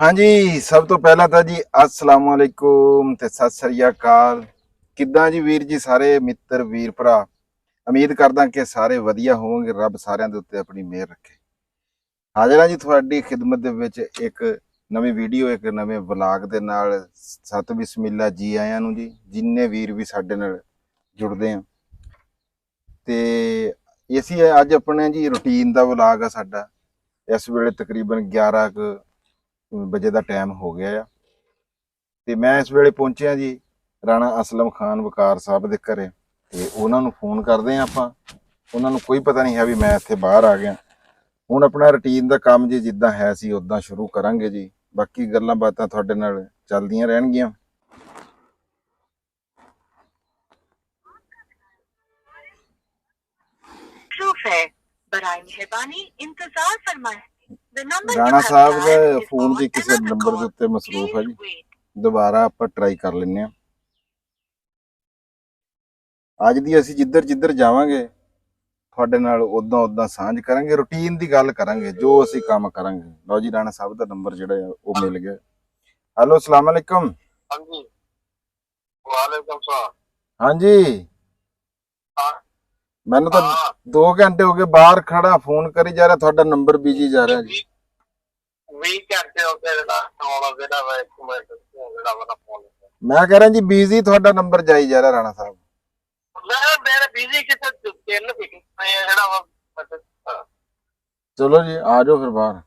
ਹਾਂਜੀ, ਸਭ ਤੋਂ ਪਹਿਲਾਂ ਤਾਂ ਜੀ ਅਸਲਾਮ ਵਾਲੇਕੁਮ ਤੇ ਸਤਿ ਸ੍ਰੀ ਅਕਾਲ। ਕਿੱਦਾਂ ਜੀ ਵੀਰ ਜੀ, ਸਾਰੇ ਮਿੱਤਰ ਵੀਰ ਭਰਾ। ਉਮੀਦ ਕਰਦਾ ਕਿ ਸਾਰੇ ਵਧੀਆ ਹੋਵੋਗੇ। ਰੱਬ ਸਾਰਿਆਂ ਦੇ ਉੱਤੇ ਆਪਣੀ ਮਿਹਰ ਰੱਖੇ। ਹਾਜ਼ਰ ਹਾਂ ਜੀ ਤੁਹਾਡੀ ਖਿਦਮਤ ਦੇ ਵਿੱਚ ਇੱਕ ਨਵੀਂ ਵੀਡੀਓ, ਇੱਕ ਨਵੇਂ ਵਲਾਗ ਦੇ ਨਾਲ। ਸਤ ਬਿਸਮਿਲ੍ਲਾ, ਜੀ ਆਇਆਂ ਨੂੰ ਜੀ, ਜਿੰਨੇ ਵੀਰ ਵੀ ਸਾਡੇ ਨਾਲ ਜੁੜਦੇ ਆ। ਤੇ ਅਸੀਂ ਅੱਜ ਆਪਣੇ ਜੀ ਰੂਟੀਨ ਦਾ ਵਲਾਗ ਆ ਸਾਡਾ। ਇਸ ਵੇਲੇ ਤਕਰੀਬਨ 11 ਵਜੇ ਦਾ ਟਾਈਮ ਹੋ ਗਿਆ ਆ ਤੇ ਮੈਂ ਇਸ ਵੇਲੇ ਪਹੁੰਚਿਆ ਜੀ ਰਾਣਾ ਅਸਲਮ ਖਾਨ ਵਕਾਰ ਸਾਹਿਬ ਦੇ ਘਰੇ। ਤੇ ਉਹਨਾਂ ਨੂੰ ਫੋਨ ਕਰਦੇ ਆ ਆਪਾਂ। ਉਹਨਾਂ ਨੂੰ ਕੋਈ ਪਤਾ ਨਹੀਂ ਹੈ ਵੀ ਮੈਂ ਇੱਥੇ ਬਾਹਰ ਆ ਗਿਆ। ਹੁਣ ਆਪਣਾ ਰੁਟੀਨ ਦਾ ਕੰਮ ਜੀ ਜਿੱਦਾਂ ਹੈ ਸੀ ਉਦਾਂ ਸ਼ੁਰੂ ਕਰਾਂਗੇ ਜੀ। ਬਾਕੀ ਗੱਲਾਂ ਬਾਤਾਂ ਤੁਹਾਡੇ ਨਾਲ ਚੱਲਦੀਆਂ ਰਹਿਣਗੀਆਂ। ਰਾਣਾ ਸਾਹਿਬ ਦਾ ਫੋਨ ਜੀ ਕਿਸੇ ਨੰਬਰ ਦੇ ਉੱਤੇ ਮਸਰੂਫ ਹੈ ਜੀ। ਦੁਬਾਰਾ ਆਪਾਂ ਟਰਾਈ ਕਰ ਲੈਂਦੇ ਆ। ਅੱਜ ਦੀ ਅਸੀਂ ਜਿੱਧਰ ਜਿੱਧਰ ਜਾਵਾਂਗੇ ਤੁਹਾਡੇ ਨਾਲ ਉਦਾਂ ਸਾਂਝ ਕਰਾਂਗੇ। ਰੂਟੀਨ ਦੀ ਗੱਲ ਕਰਾਂਗੇ, ਜੋ ਅਸੀਂ ਕੰਮ ਕਰਾਂਗੇ। ਲਓ ਜੀ, ਰਾਣਾ ਸਾਹਿਬ ਦਾ ਨੰਬਰ ਜਿਹੜਾ ਆ ਉਹ ਮਿਲ ਗਿਆ। ਹੈਲੋ, ਅਸਲਾਮ ਅਲੈਕਮ। ਹਾਂਜੀ, ਵਾਲੇਕੁਮ ਸਲਾਮ। ਹਾਂਜੀ, ਮੈਨੂੰ ਤਾਂ 2 ਘੰਟੇ ਹੋ ਗਏ ਬਾਹਰ ਖੜਾ, ਫੋਨ ਕਰੀ ਜਾ ਰਿਹਾ, ਤੁਹਾਡਾ ਨੰਬਰ ਬਿਜੀ ਜਾ ਰਿਹਾ ਜੀ। 20 ਘੰਟੇ ਹੋ ਗਏ ਨਾ ਆਉਣਾ ਜਿਹੜਾ ਵਾ ਇੱਕ ਮਿੰਟ ਜਿਹੜਾ ਵਾ ਫੋਨ। ਮੈਂ ਕਹਿ ਰਿਹਾ ਜੀ ਬਿਜੀ ਤੁਹਾਡਾ ਨੰਬਰ ਜਾਈ ਜਾ ਰਿਹਾ ਰਾਣਾ ਸਾਹਿਬ। ਮੇਰੇ ਬਿਜੀ ਕਿਤੇ 3 ਵੀ ਜਿਹੜਾ ਵਾ। ਚਲੋ ਜੀ, ਆ ਜਾਓ ਫਿਰ ਬਾਹਰ।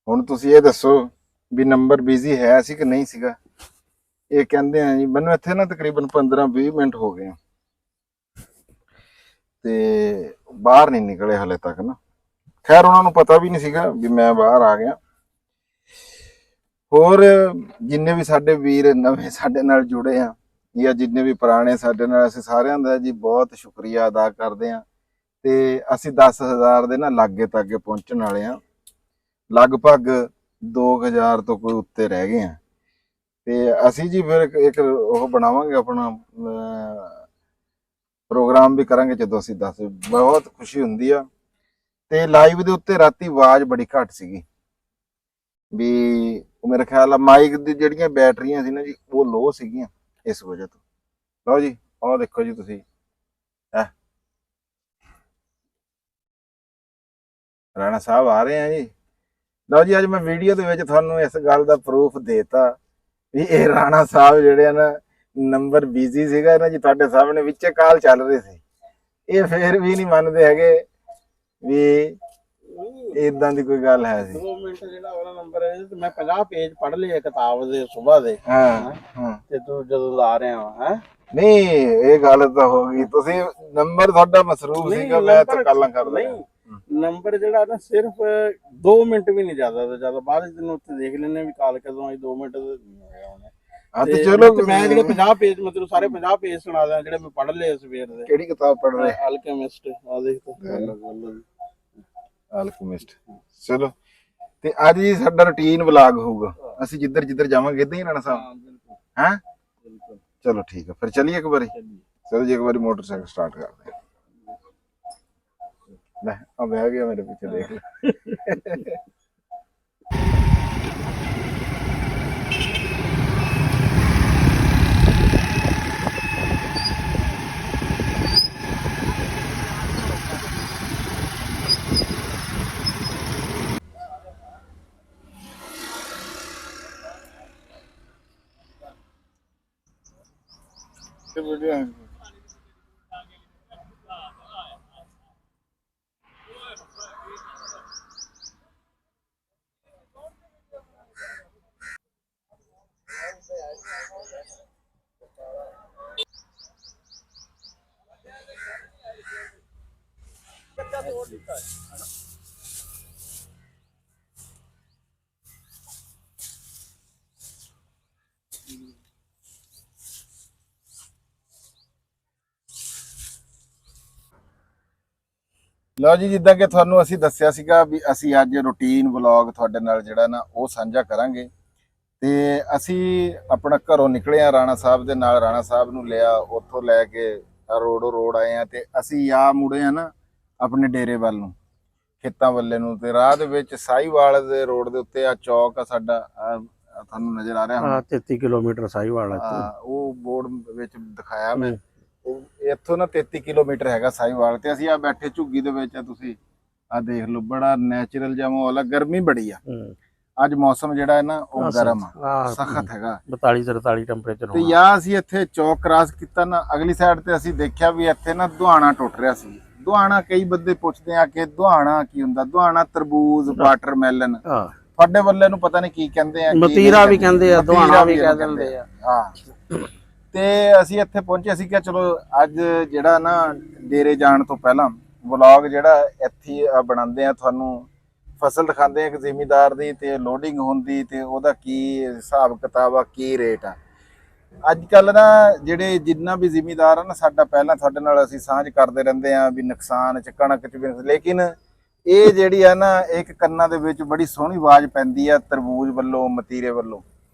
ਹੁਣ ਤੁਸੀਂ ਇਹ ਦੱਸੋ ਵੀ ਨੰਬਰ ਬਿਜੀ ਹੈ ਸੀ ਕਿ ਨਹੀਂ ਸੀਗਾ। ਇਹ ਕਹਿੰਦੇ ਆ ਜੀ ਮੈਨੂੰ ਇੱਥੇ ਨਾ ਤਕਰੀਬਨ 15-20 ਮਿੰਟ ਹੋ ਗਏ ਆ ਤੇ ਬਾਹਰ ਨਹੀਂ ਨਿਕਲੇ ਹਲੇ ਤੱਕ ਨਾ। ਖੈਰ ਉਹਨਾਂ ਨੂੰ ਪਤਾ ਵੀ ਨਹੀਂ ਸੀਗਾ ਵੀ ਮੈਂ ਬਾਹਰ ਆ ਗਿਆ। ਹੋਰ ਜਿੰਨੇ ਵੀ ਸਾਡੇ ਵੀਰ ਨਵੇਂ ਸਾਡੇ ਨਾਲ ਜੁੜੇ ਆ ਜਾਂ ਜਿੰਨੇ ਵੀ ਪੁਰਾਣੇ ਸਾਡੇ ਨਾਲ, ਅਸੀਂ ਸਾਰਿਆਂ ਦਾ ਜੀ ਬਹੁਤ ਸ਼ੁਕਰੀਆ ਅਦਾ ਕਰਦੇ ਆ। ਤੇ ਅਸੀਂ 10,000 ਦੇ ਨਾ ਲਾਗੇ ਤਾਗੇ ਪਹੁੰਚਣ ਵਾਲੇ ਆ। ਲਗਭਗ 2,000 ਤੋਂ ਕੋਈ ਉੱਤੇ ਰਹਿ ਗਏ ਆ। ਤੇ ਅਸੀਂ ਜੀ ਫਿਰ ਇੱਕ ਉਹ ਬਣਾਵਾਂਗੇ ਆਪਣਾ ਪ੍ਰੋਗਰਾਮ ਵੀ ਕਰਾਂਗੇ ਜਦੋਂ ਅਸੀਂ 10। ਬਹੁਤ ਖੁਸ਼ੀ ਹੁੰਦੀ ਆ। ਤੇ ਲਾਈਵ ਦੇ ਉੱਤੇ ਰਾਤੀ ਆਵਾਜ਼ ਬੜੀ ਘੱਟ ਸੀਗੀ ਵੀ ਉਹ ਮੇਰੇ ਖਿਆਲ ਆ ਮਾਈਕ ਦੀ ਜਿਹੜੀਆਂ ਬੈਟਰੀਆਂ ਸੀ ਨਾ ਜੀ ਉਹ ਲੋ ਸੀਗੀਆਂ ਇਸ ਵਜ੍ਹਾ ਤੋਂ। ਲਓ ਜੀ, ਆਹ ਦੇਖੋ ਜੀ ਤੁਸੀਂ, ਰਾਣਾ ਸਾਹਿਬ ਆ ਰਹੇ ਆ ਜੀ। ਲਓ ਜੀ, ਅੱਜ ਮੈਂ ਵੀਡੀਓ ਦੇ ਵਿੱਚ ਤੁਹਾਨੂੰ ਇਸ ਗੱਲ ਦਾ ਪ੍ਰੂਫ ਦੇਤਾ ਵੀ ਇਹ ਰਾਣਾ ਸਾਹਿਬ ਜਿਹੜੇ ਆ ਨਾ, ਨੰਬਰ ਬਿਜ਼ੀ ਸੀਗਾ ਨਾ ਜੀ। ਤੁਹਾਡੇ ਸਾਹਮਣੇ ਵਿੱਚੇ ਕਾਲ ਚੱਲ ਰਹੀ ਸੀ। ਇਹ ਫੇਰ ਵੀ ਨਹੀਂ ਮੰਨਦੇ ਹੈਗੇ ਵੀ ਇਦਾਂ ਦੀ ਕੋਈ ਗੱਲ ਹੈ ਸੀ। 2 ਮਿੰਟ ਜਿਹੜਾ ਉਹਦਾ ਨੰਬਰ ਹੈ ਤੇ ਮੈਂ 50 ਪੇਜ ਪੜ੍ਹ ਲਏ ਕਿਤਾਬ ਦੇ ਸਵੇਰ ਦੇ। ਹਾਂ ਤੇ ਤੂੰ ਜਦੋਂ ਲਾ ਰਿਹਾ ਹੈ ਨਹੀਂ, ਇਹ ਗੱਲ ਤਾਂ ਹੋ ਗਈ। ਤੁਸੀਂ ਨੰਬਰ ਤੁਹਾਡਾ ਮਸਰੂਫ ਸੀਗਾ, ਮੈਂ ਤਾਂ ਗੱਲਾਂ ਕਰਦਾ। ਨਹੀਂ, ਨੰਬਰ ਜਿਹੜਾ ਨਾ ਸਿਰਫ 2 ਮਿੰਟ ਵੀ ਨਹੀਂ, ਜ਼ਿਆਦਾ ਤੋਂ ਜ਼ਿਆਦਾ। ਬਾਅਦ ਵਿੱਚ ਤੈਨੂੰ ਉੱਥੇ ਦੇਖ ਲੈਣੇ ਵੀ ਕਾਲ ਕਦੋਂ ਆਈ। 2 ਮਿੰਟ ਹਾਂ ਤੇ ਚਲੋ, ਮੈਂ ਜਿਹੜੇ 50 ਪੇਜ ਮਤਲਬ ਸਾਰੇ 50 ਪੇਜ ਸੁਣਾ ਦਿਆਂ ਜਿਹੜੇ ਮੈਂ ਪੜ੍ਹ ਲਏ ਸਵੇਰ ਦੇ। ਕਿਹੜੀ ਕਿਤਾਬ ਪੜ੍ਹ ਰਹੇ? ਅਲਕੈਮਿਸਟ। ਆ ਦੇਖ ਅਲਕੈਮਿਸਟ। ਚਲੋ, ਤੇ ਅੱਜ ਜੀ ਸਾਡਾ ਰੂਟੀਨ ਵਲਾਗ ਹੋਊਗਾ। ਅਸੀਂ ਜਿੱਧਰ ਜਿੱਧਰ ਜਾਵਾਂਗੇ ਇਦਾਂ ਹੀ ਰਾਣਾ ਸਾਹਿਬ। ਹੈ ਚਲੋ ਠੀਕ ਹੈ, ਫਿਰ ਚਲੀਏ ਇੱਕ ਵਾਰੀ। ਚਲੋ ਜੀ, ਇੱਕ ਵਾਰੀ ਮੋਟਰਸਾਈਕਲ ਸਟਾਰਟ ਕਰਦੇ ਆ। ਲੈ ਆ ਬਹਿ ਗਿਆ ਮੇਰੇ ਪਿੱਛੇ, ਦੇਖ ਲੈ। ਲਓ ਜੀ, ਜਿੱਦਾਂ ਕਿ ਤੁਹਾਨੂੰ ਅਸੀਂ ਦੱਸਿਆ ਸੀਗਾ ਵੀ ਅਸੀਂ ਅੱਜ ਰੂਟੀਨ ਵਲੌਗ ਤੁਹਾਡੇ ਨਾਲ ਜਿਹੜਾ ਨਾ ਉਹ ਸਾਂਝਾ ਕਰਾਂਗੇ। ਤੇ ਅਸੀਂ ਆਪਣਾ ਘਰੋਂ ਨਿਕਲੇ ਆ ਰਾਣਾ ਸਾਹਿਬ ਦੇ ਨਾਲ। ਰਾਣਾ ਸਾਹਿਬ ਨੂੰ ਲਿਆ, ਉੱਥੋਂ ਲੈ ਕੇ ਰੋਡ ਆਏ ਆ ਤੇ ਅਸੀਂ ਆ ਮੁੜੇ ਆ ਨਾ ਆਪਣੇ ਡੇਰੇ ਵੱਲ ਨੂੰ। ਖੇਤਾਂ ਵੱਲੇ ਨੂੰ, ਤੇ ਰਾਹ ਦੇ ਵਿੱਚ ਸਾਹੀਵਾਲ ਦੇ ਰੋਡ ਦੇ ਉੱਤੇ ਆ ਚੌਕ ਆ ਸਾਡਾ, ਤੁਹਾਨੂੰ ਨਜ਼ਰ ਆ ਰਿਹਾ ਹੁਣ 33 ਕਿਲੋਮੀਟਰ ਸਾਹੀਵਾਲ ਹੈ ਉਹ ਬੋਰਡ ਵਿੱਚ ਦਿਖਾਇਆ ਮੈਂ। ਉਹ ਇੱਥੋਂ ਨਾ 33 ਕਿਲੋਮੀਟਰ ਹੈਗਾ ਸਾਹੀਵਾਲ, ਤੇ ਅਸੀਂ ਆ ਬੈਠੇ ਝੁੱਗੀ ਦੇ ਵਿੱਚ ਆ, ਤੁਸੀਂ ਆ ਦੇਖ ਲਓ ਬੜਾ ਨੈਚੁਰਲ ਜਿਹਾ ਮਾਹੌਲ ਆ। ਗਰਮੀ ਬੜੀ ਆ ਅੱਜ, ਮੌਸਮ ਜਿਹੜਾ ਹੈ ਨਾ ਉਹ ਗਰਮ ਆ, ਸਖਤ ਹੈਗਾ 42-43 ਟੈਂਪਰੇਚਰ ਤੇ ਯਾ ਅਸੀਂ ਇੱਥੇ ਚੌਕ ਕ੍ਰਾਸ ਕੀਤਾ ਨਾ, ਅਗਲੀ ਸਾਈਡ ਤੇ ਅਸੀਂ ਦੇਖਿਆ ਵੀ ਇੱਥੇ ਨਾ ਦੁਹਾਣਾ ਟੁੱਟ ਰਿਹਾ ਸੀ। ਦੁਹਾਣਾ ਕਈ ਬੰਦੇ ਪੁੱਛਦੇ ਆ ਕਿ ਦੁਹਾਣਾ ਕੀ ਹੁੰਦਾ। ਦੁਹਾਣਾ ਤਰਬੂਜ, ਵਾਟਰਮੈਲਨ, ਤੁਹਾਡੇ ਵੱਲੇ ਨੂੰ ਪਤਾ ਨਹੀਂ ਕੀ ਕਹਿੰਦੇ ਆ, ਮਤੀਰਾ ਵੀ ਕਹਿੰਦੇ ਆ, ਦੁਹਾਣਾ ਵੀ ਕਹਿ ਦਿੰਦੇ ਆ। ਹਾਂ ਤੇ ਅਸੀਂ ਇੱਥੇ ਪਹੁੰਚੇ, ਅਸੀਂ ਕਿਹਾ ਚਲੋ ਅੱਜ ਜਿਹੜਾ ਨਾ ਡੇਰੇ ਜਾਣ ਤੋਂ ਪਹਿਲਾਂ ਵਲੌਗ ਜਿਹੜਾ ਇੱਥੇ ਬਣਾਉਂਦੇ ਆ, ਤੁਹਾਨੂੰ ਫਸਲ ਦਿਖਾਉਂਦੇ ਆ ਕਿ ਜ਼ਿਮੀਦਾਰ ਦੀ ਤੇ ਲੋਡਿੰਗ ਹੁੰਦੀ ਤੇ ਉਹਦਾ ਕੀ ਹਿਸਾਬ ਕਿਤਾਬ ਆ, ਕੀ ਰੇਟ ਆ। ਅੱਜ ਕੱਲ ਨਾ ਜਿਹੜੇ ਜਿੰਨਾ ਵੀ ਜ਼ਿਮੀਦਾਰ ਆ ਨਾ ਸਾਡਾ, ਪਹਿਲਾਂ ਤੁਹਾਡੇ ਨਾਲ ਅਸੀਂ ਸਾਂਝ ਕਰਦੇ ਰਹਿੰਦੇ ਆ ਵੀ ਨੁਕਸਾਨ ਚ ਕਣਕ ਚ ਵੀ, ਲੇਕਿਨ ਇਹ ਜਿਹੜੀ ਆ ਨਾ ਇੱਕ ਕੰਨਾਂ ਦੇ ਵਿੱਚ ਬੜੀ ਸੋਹਣੀ ਆਵਾਜ਼ ਪੈਂਦੀ ਆ ਤਰਬੂਜ ਵੱਲੋਂ, ਮਤੀਰੇ ਵੱਲੋਂ।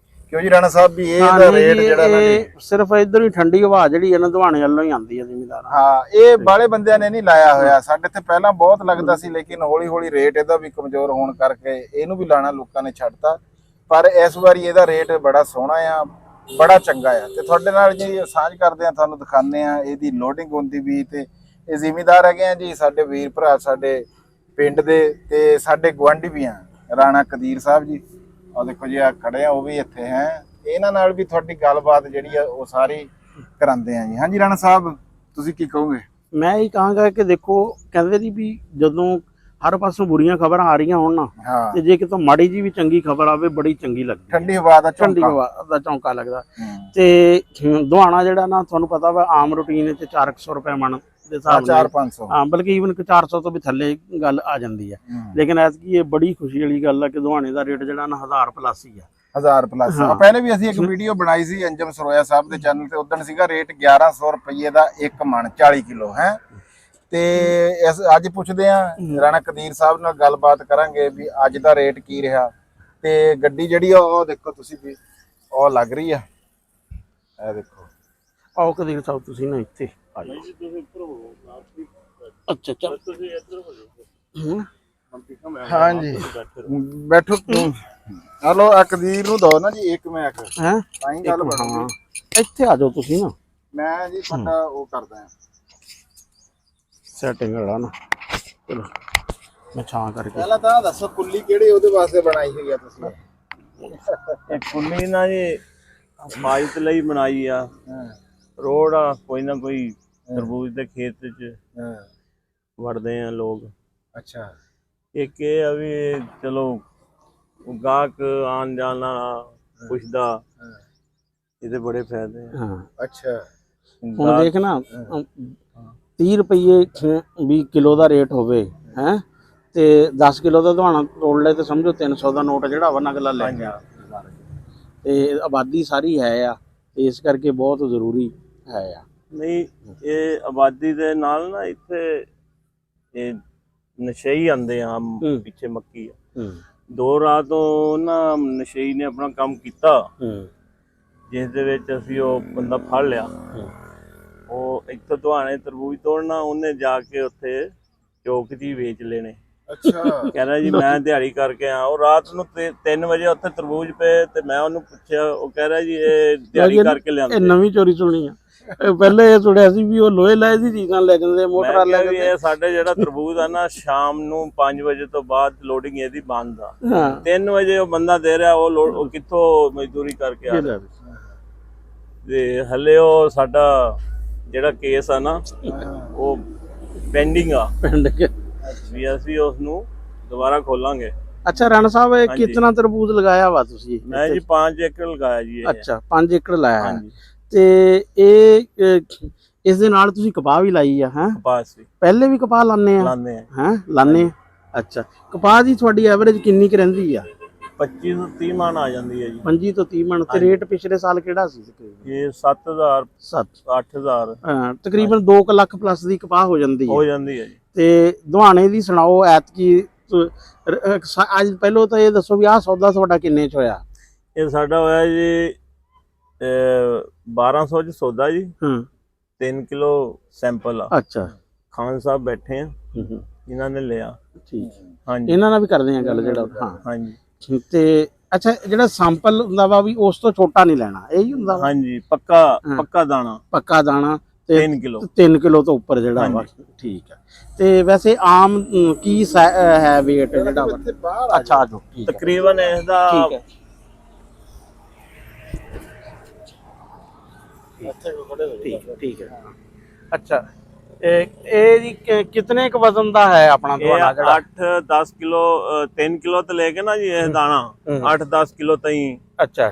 ਕਿਉਂ ਜੀ ਰਾਣਾ ਸਾਹਿਬ ਵੀ ਇਹਦਾ ਰੇਟ ਜਿਹੜਾ ਨਾ ਸਿਰਫ ਇਧਰ ਹੀ ਠੰਡੀ ਹਵਾ ਜਿਹੜੀ ਇਹਨਾਂ ਦੁਹਾਣੇ ਵੱਲੋਂ ਹੀ ਆਉਂਦੀ ਹੈ ਜ਼ਿਮੀਦਾਰ। ਹਾਂ ਇਹ ਬਾਲੇ ਬੰਦਿਆਂ ਨੇ ਨਹੀਂ ਲਾਇਆ ਹੋਇਆ, ਸਾਡੇ ਤੇ ਪਹਿਲਾਂ ਬਹੁਤ ਲੱਗਦਾ ਸੀ, ਲੇਕਿਨ ਹੌਲੀ ਹੌਲੀ ਰੇਟ ਇਹਦਾ ਵੀ ਕਮਜ਼ੋਰ ਹੋਣ ਕਰਕੇ ਇਹਨੂੰ ਵੀ ਲਾਣਾ ਲੋਕਾਂ ਨੇ ਛੱਡਤਾ। ਪਰ ਇਸ ਵਾਰੀ ਇਹਦਾ ਰੇਟ ਬੜਾ ਸੋਹਣਾ ਆ, ਬੜਾ ਚੰਗਾ ਆ, ਤੇ ਤੁਹਾਡੇ ਨਾਲ ਜੀ ਸਾਂਝ ਕਰਦੇ ਆ, ਤੁਹਾਨੂੰ ਦਿਖਾਉਂਦੇ ਆ ਇਹਦੀ ਲੋਡਿੰਗ ਹੁੰਦੀ ਵੀ। ਤੇ ਇਹ ਜ਼ਿਮੀਦਾਰ ਹੈਗੇ ਆ ਜੀ ਸਾਡੇ ਵੀਰ ਭਰਾ, ਸਾਡੇ ਪਿੰਡ ਦੇ ਤੇ ਸਾਡੇ ਗੁਆਂਢੀ ਵੀ ਆ, ਰਾਣਾ ਕਦੀਰ ਸਾਹਿਬ ਜੀ। ਆ ਦੇਖੋ ਜੀ ਆ ਖੜੇ ਆ, ਉਹ ਵੀ ਇੱਥੇ ਹੈ। ਇਹਨਾਂ ਨਾਲ ਵੀ ਤੁਹਾਡੀ ਗੱਲਬਾਤ ਜਿਹੜੀ ਆ ਉਹ ਸਾਰੀ ਕਰਾਉਂਦੇ ਆ ਜੀ। ਹਾਂਜੀ ਰਾਣਾ ਸਾਹਿਬ ਤੁਸੀਂ ਕੀ ਕਹੋਗੇ? ਮੈਂ ਇਹ ਕਹਾਂਗਾ ਕਿ ਦੇਖੋ ਕਹਿੰਦੇ ਜੀ ਵੀ ਜਦੋਂ ਹਰ ਪਾਸੋਂ ਬੁਰੀਆਂ ਖਬਰਾਂ ਆ ਰਹੀਆਂ ਹੋਣ ਨਾ, ਤੇ ਜੇ ਕਿਤੋਂ ਮਾੜੀ ਜੀ ਵੀ ਚੰਗੀ ਖਬਰ ਆਵੇ ਬੜੀ ਚੰਗੀ ਲੱਗਦੀ, ਠੰਡੀ ਹਵਾ ਦਾ ਝੌਂਕਾ ਲੱਗਦਾ। ਤੇ ਦੁਹਾਣਾ ਜਿਹੜਾ ਨਾ ਤੁਹਾਨੂੰ ਪਤਾ ਵਾ ਆਮ ਰੂਟੀਨ ਵਿੱਚ 400 ਰੁਪਏ ਮਣ ਦੇ ਹਿਸਾਬ ਨਾਲ, 400-500, ਹਾਂ ਬਲਕਿ ਈਵਨ 400 ਤੋਂ ਵੀ ਥੱਲੇ ਗੱਲ ਆ ਜਾਂਦੀ ਹੈ। ਲੇਕਿਨ ਐਤਕੀ ਇਹ ਬੜੀ ਖੁਸ਼ੀ ਵਾਲੀ ਗੱਲ ਆ ਕਿ ਦੁਹਾਣੇ ਦਾ ਰੇਟ ਜਿਹੜਾ ਨਾ 1000 ਪਲੱਸ ਹੀ ਆ, 1000 ਪਲੱਸ। ਪਹਿਲੇ ਵੀ ਅਸੀਂ ਇੱਕ ਵੀਡੀਓ ਬਣਾਈ ਸੀ ਅੰਜਮ ਸਰੋਇਆ ਸਾਹਿਬ ਦੇ ਚੈਨਲ ਤੇ, ਉਦੋਂ ਸੀਗਾ ਰੇਟ 1100 ਰੁਪਏ ਦਾ ਇੱਕ ਮਣ 40 ਕਿਲੋ ਹੈ। ਤੇ ਅੱਜ ਪੁੱਛਦੇ ਆ ਰਾਣਾ ਕਦੀਰ ਸਾਹਿਬ ਨਾਲ ਗੱਲਬਾਤ ਕਰਾਂਗੇ ਵੀ ਅੱਜ ਦਾ ਰੇਟ ਕੀ ਰਿਹਾ। ਤੇ ਗੱਡੀ ਜਿਹੜੀ ਆ ਉਹ ਦੇਖੋ ਤੁਸੀਂ ਵੀ ਉਹ ਲੱਗ ਰਹੀ ਆ, ਇਹ ਦੇਖੋ। ਆਓ ਕਦੀਰ ਸਾਹਿਬ ਤੁਸੀਂ ਨਾ ਇੱਥੇ ਆ ਜਾਓ। ਅੱਛਾ ਚਲ ਤੁਸੀਂ ਇੱਧਰ ਹੋ ਜਾਓ। ਹਾਂਜੀ ਬੈਠੋ। ਹਲੋ ਆ ਕਦੀਰ ਨੂੰ ਦੋ ਨਾ ਜੀ ਇੱਕ ਮੈਂ ਆਖ ਹੈ ਤਾਂ ਹੀ ਗੱਲ ਬਣਾ। ਇੱਥੇ ਆ ਜਾਓ ਤੁਸੀਂ ਨਾ, ਮੈਂ ਜੀ ਤੁਹਾਡਾ ਉਹ ਕਰਦਾ ਆ ਸੈਟਿੰਗ ਵਾਲਾ ਨਾ। ਚਲੋ ਮੈਂ ਛਾਂ ਕਰਕੇ ਪਹਿਲਾਂ ਤਾਂ ਦੱਸੋ ਕੁੱਲੀ ਕਿਹੜੇ ਉਹਦੇ ਵਾਸਤੇ ਬਣਾਈ ਹੋਈ ਆ ਤੁਸੀਂ? ਇਹ ਕੁੱਲੀ ਨਾ ਜੀ ਮਾਈਤ ਲਈ ਬਣਾਈ ਆ। ਰੋਡ ਆ, ਕੋਈ ਨਾ ਕੋਈ ਤਰਬੂਜ ਦੇ ਖੇਤ ਚ ਵੜਦੇ ਆ ਲੋਕ। ਅੱਛਾ ਇੱਕ ਇਹ ਆ ਵੀ ਚਲੋ ਗਾਹਕ ਆਣ ਜਾਣ ਨਾਲ ਪੁੱਛਦਾ, ਇਹਦੇ ਬੜੇ ਫਾਇਦੇ ਆ। ਹਾਂ ਅੱਛਾ ਹੁਣ ਦੇਖ ਨਾ 30 ਰੁਪਏ ਵੀ ਕਿਲੋ ਦਾ ਰੇਟ ਹੋਵੇ ਹੈ, ਤੇ 10 ਕਿਲੋ ਦਾ ਦੁਹਾਣਾ ਤੋੜ ਲੈ ਤੇ ਸਮਝੋ 300 ਦਾ ਨੋਟ ਜਿਹੜਾ ਵਾ ਅਗਲਾ ਲੈ ਗਿਆ। ਤੇ ਆਬਾਦੀ ਸਾਰੀ ਹੈ ਆ, ਇਸ ਕਰਕੇ ਬਹੁਤ ਜ਼ਰੂਰੀ ਹੈ ਆ। ਨਹੀਂ ਇਹ ਆਬਾਦੀ ਦੇ ਨਾਲ ਨਾ ਇੱਥੇ ਇਹ ਨਸ਼ਈ ਆਉਂਦੇ ਆ, ਪਿੱਛੇ ਮੱਕੀ ਆ। 2 ਰਾਤ ਤੋਂ ਨਾ ਨਸ਼ਈ ਨੇ ਆਪਣਾ ਕੰਮ ਕੀਤਾ, ਜਿਸ ਦੇ ਵਿੱਚ ਅਸੀਂ ਉਹ ਬੰਦਾ ਫੜ ਲਿਆ। ਉਹ ਇੱਥੋਂ ਦੁਹਾਣੇ ਤਰਬੂਜ ਤੋੜਨਾ, ਉਹਨੇ ਜਾ ਕੇ ਉੱਥੇ ਚੌਕ 'ਚ ਹੀ ਵੇਚ ਲੈਣੇ। ਅੱਛਾ ਕਹਿੰਦਾ ਜੀ ਮੈਂ ਦਿਹਾੜੀ ਕਰਕੇ ਆ। ਉਹ ਰਾਤ ਨੂੰ 3 ਵਜੇ ਉੱਥੇ ਤਰਬੂਜ ਪਏ ਤੇ ਮੈਂ ਉਹਨੂੰ ਪੁੱਛਿਆ, ਉਹ ਕਹਿ ਰਿਹਾ ਜੀ ਇਹ ਦਿਹਾੜੀ ਕਰਕੇ ਲਿਆਂਦੇ। ਇਹ ਨਵੀਂ ਚੋਰੀ ਸੁਣੀ ਆ, ਪਹਿਲੇ ਇਹ ਸੁਣਿਆ ਸੀ ਵੀ ਉਹ ਲੋਹੇ ਲਾਏ ਦੀ ਚੀਜ਼ਾਂ ਲੈ ਜਾਂਦੇ, ਮੋਟਰਾਂ ਲੈ ਜਾਂਦੇ। ਇਹ ਸਾਡੇ ਜਿਹੜਾ ਤਰਬੂਜ ਆ ਨਾ ਸ਼ਾਮ ਨੂੰ 5 ਵਜੇ ਤੋਂ ਬਾਅਦ ਲੋਡਿੰਗ ਇਹਦੀ ਬੰਦ ਆ। 3 ਵਜੇ ਉਹ ਬੰਦਾ ਦੇ ਰਿਹਾ, ਉਹ ਕਿੱਥੋਂ ਮਜ਼ਦੂਰੀ ਕਰਕੇ ਆ ਰਿਹਾ। ਤੇ ਹਲੇ ਉਹ ਸਾਡਾ ਜਿਹੜਾ ਕੇਸ ਆ ਨਾ ਉਹ ਪੈਂਡਿੰਗ ਆ, ਵੀ ਅਸੀਂ ਉਸ ਨੂੰ ਦੁਬਾਰਾ ਖੋਲਾਂਗੇ। ਅੱਛਾ ਰਾਣਾ ਸਾਹਿਬ ਇਹ ਕਿੰਨਾ ਤਰਬੂਜ ਲਗਾਇਆ ਵਾ ਤੁਸੀਂ? ਮੈਂ ਜੀ 5 ਏਕੜ ਲਗਾਇਆ ਜੀ। ਅੱਛਾ 5 ਏਕੜ ਲਾਇਆ ਹੈ, ਤੇ ਇਹ ਇਸ ਦੇ ਨਾਲ ਤੁਸੀਂ ਕਪਾਹ ਵੀ ਲਾਈ ਆ? ਹੈ ਕਪਾਹ ਸੀ ਪਹਿਲੇ ਵੀ ਕਪਾਹ ਲਾਉਂਦੇ ਆ? ਹੈ ਲਾਉਂਦੇ ਆ। ਅੱਛਾ ਕਪਾਹ ਦੀ ਤੁਹਾਡੀ ਐਵਰੇਜ ਕਿੰਨੀ ਕੁ ਰਹਿੰਦੀ ਆ? 25 ਤੋਂ 30 ਮਣ ਆ ਜਾਂਦੀ ਹੈ ਜੀ। 25 ਤੋਂ 30 ਮਣ। ਤੇ ਰੇਟ ਪਿਛਲੇ ਸਾਲ ਕਿਹੜਾ ਸੀ? ਇਹ 7000 8000 ਤਕਰੀਬਨ 2 ਲੱਖ ਪਲੱਸ ਦੀ ਕਪਾਹ ਹੋ ਜਾਂਦੀ ਹੈ ਜੀ। ਤੇ ਦੁਹਾਣੇ ਦੀ ਸੁਣਾਓ ਐਤਕੀ ਅੱਜ ਪਹਿਲਾਂ ਤਾਂ ਇਹ ਦੱਸੋ ਵੀ ਆਹ ਸੌਦਾ ਤੁਹਾਡਾ ਕਿੰਨੇ ਚ ਹੋਇਆ? ਇਹ ਸਾਡਾ ਹੋਇਆ ਜੀ 1200 ਚ ਸੌਦਾ ਜੀ। 3 ਕਿਲੋ ਸੈਂਪਲ ਆ। ਅੱਛਾ ਖਾਨ ਸਾਹਿਬ ਬੈਠੇ ਆ, ਇਹਨਾਂ ਨੇ ਲਿਆ। ਠੀਕ, ਹਾਂਜੀ ਇਹਨਾਂ ਨਾਲ ਵੀ ਕਰਦੇ ਆ ਗੱਲ ਜਿਹੜਾ। ਹਾਂ ਹਾਂਜੀ ਤੇ ਅੱਛਾ, ਜਿਹੜਾ ਸੈਂਪਲ ਹੁੰਦਾ ਵਾ ਵੀ ਉਸ ਤੋਂ ਛੋਟਾ ਨਹੀਂ ਲੈਣਾ, ਇਹੀ ਹੁੰਦਾ ਵਾ? ਹਾਂਜੀ, ਪੱਕਾ ਦਾਣਾ, ਪੱਕਾ ਦਾਣਾ ਤੇ 3 ਕਿਲੋ 3 ਕਿਲੋ ਤੋਂ ਉੱਪਰ ਜਿਹੜਾ ਵਾ। ਠੀਕ ਹੈ। ਤੇ ਵੈਸੇ ਆਮ ਕੀ ਹੈ weight ਜਿਹੜਾ ਵਾ? ਅੱਛਾ ਆ ਜਾਓ। ਠੀਕ ਹੈ, ਤਕਰੀਬਨ ਇਹਦਾ ਠੀਕ ਹੈ। ਠੀਕ ਹੈ। ਅੱਛਾ, ਇਹ ਜੀ ਕਿਤਨੇ ਕ ਵਜ਼ਨ ਦਾ ਹੈ ਆਪਣਾ ਦੁਆਣਾ ਜਿਹੜਾ? 8-10 ਕਿਲੋ 3 ਕਿਲੋ ਤੋਂ ਲੈ ਕੇ ਨਾ ਜੀ ਇਹ ਦਾਣਾ 8-10 ਕਿਲੋ ਤਾਈਂ। ਅੱਛਾ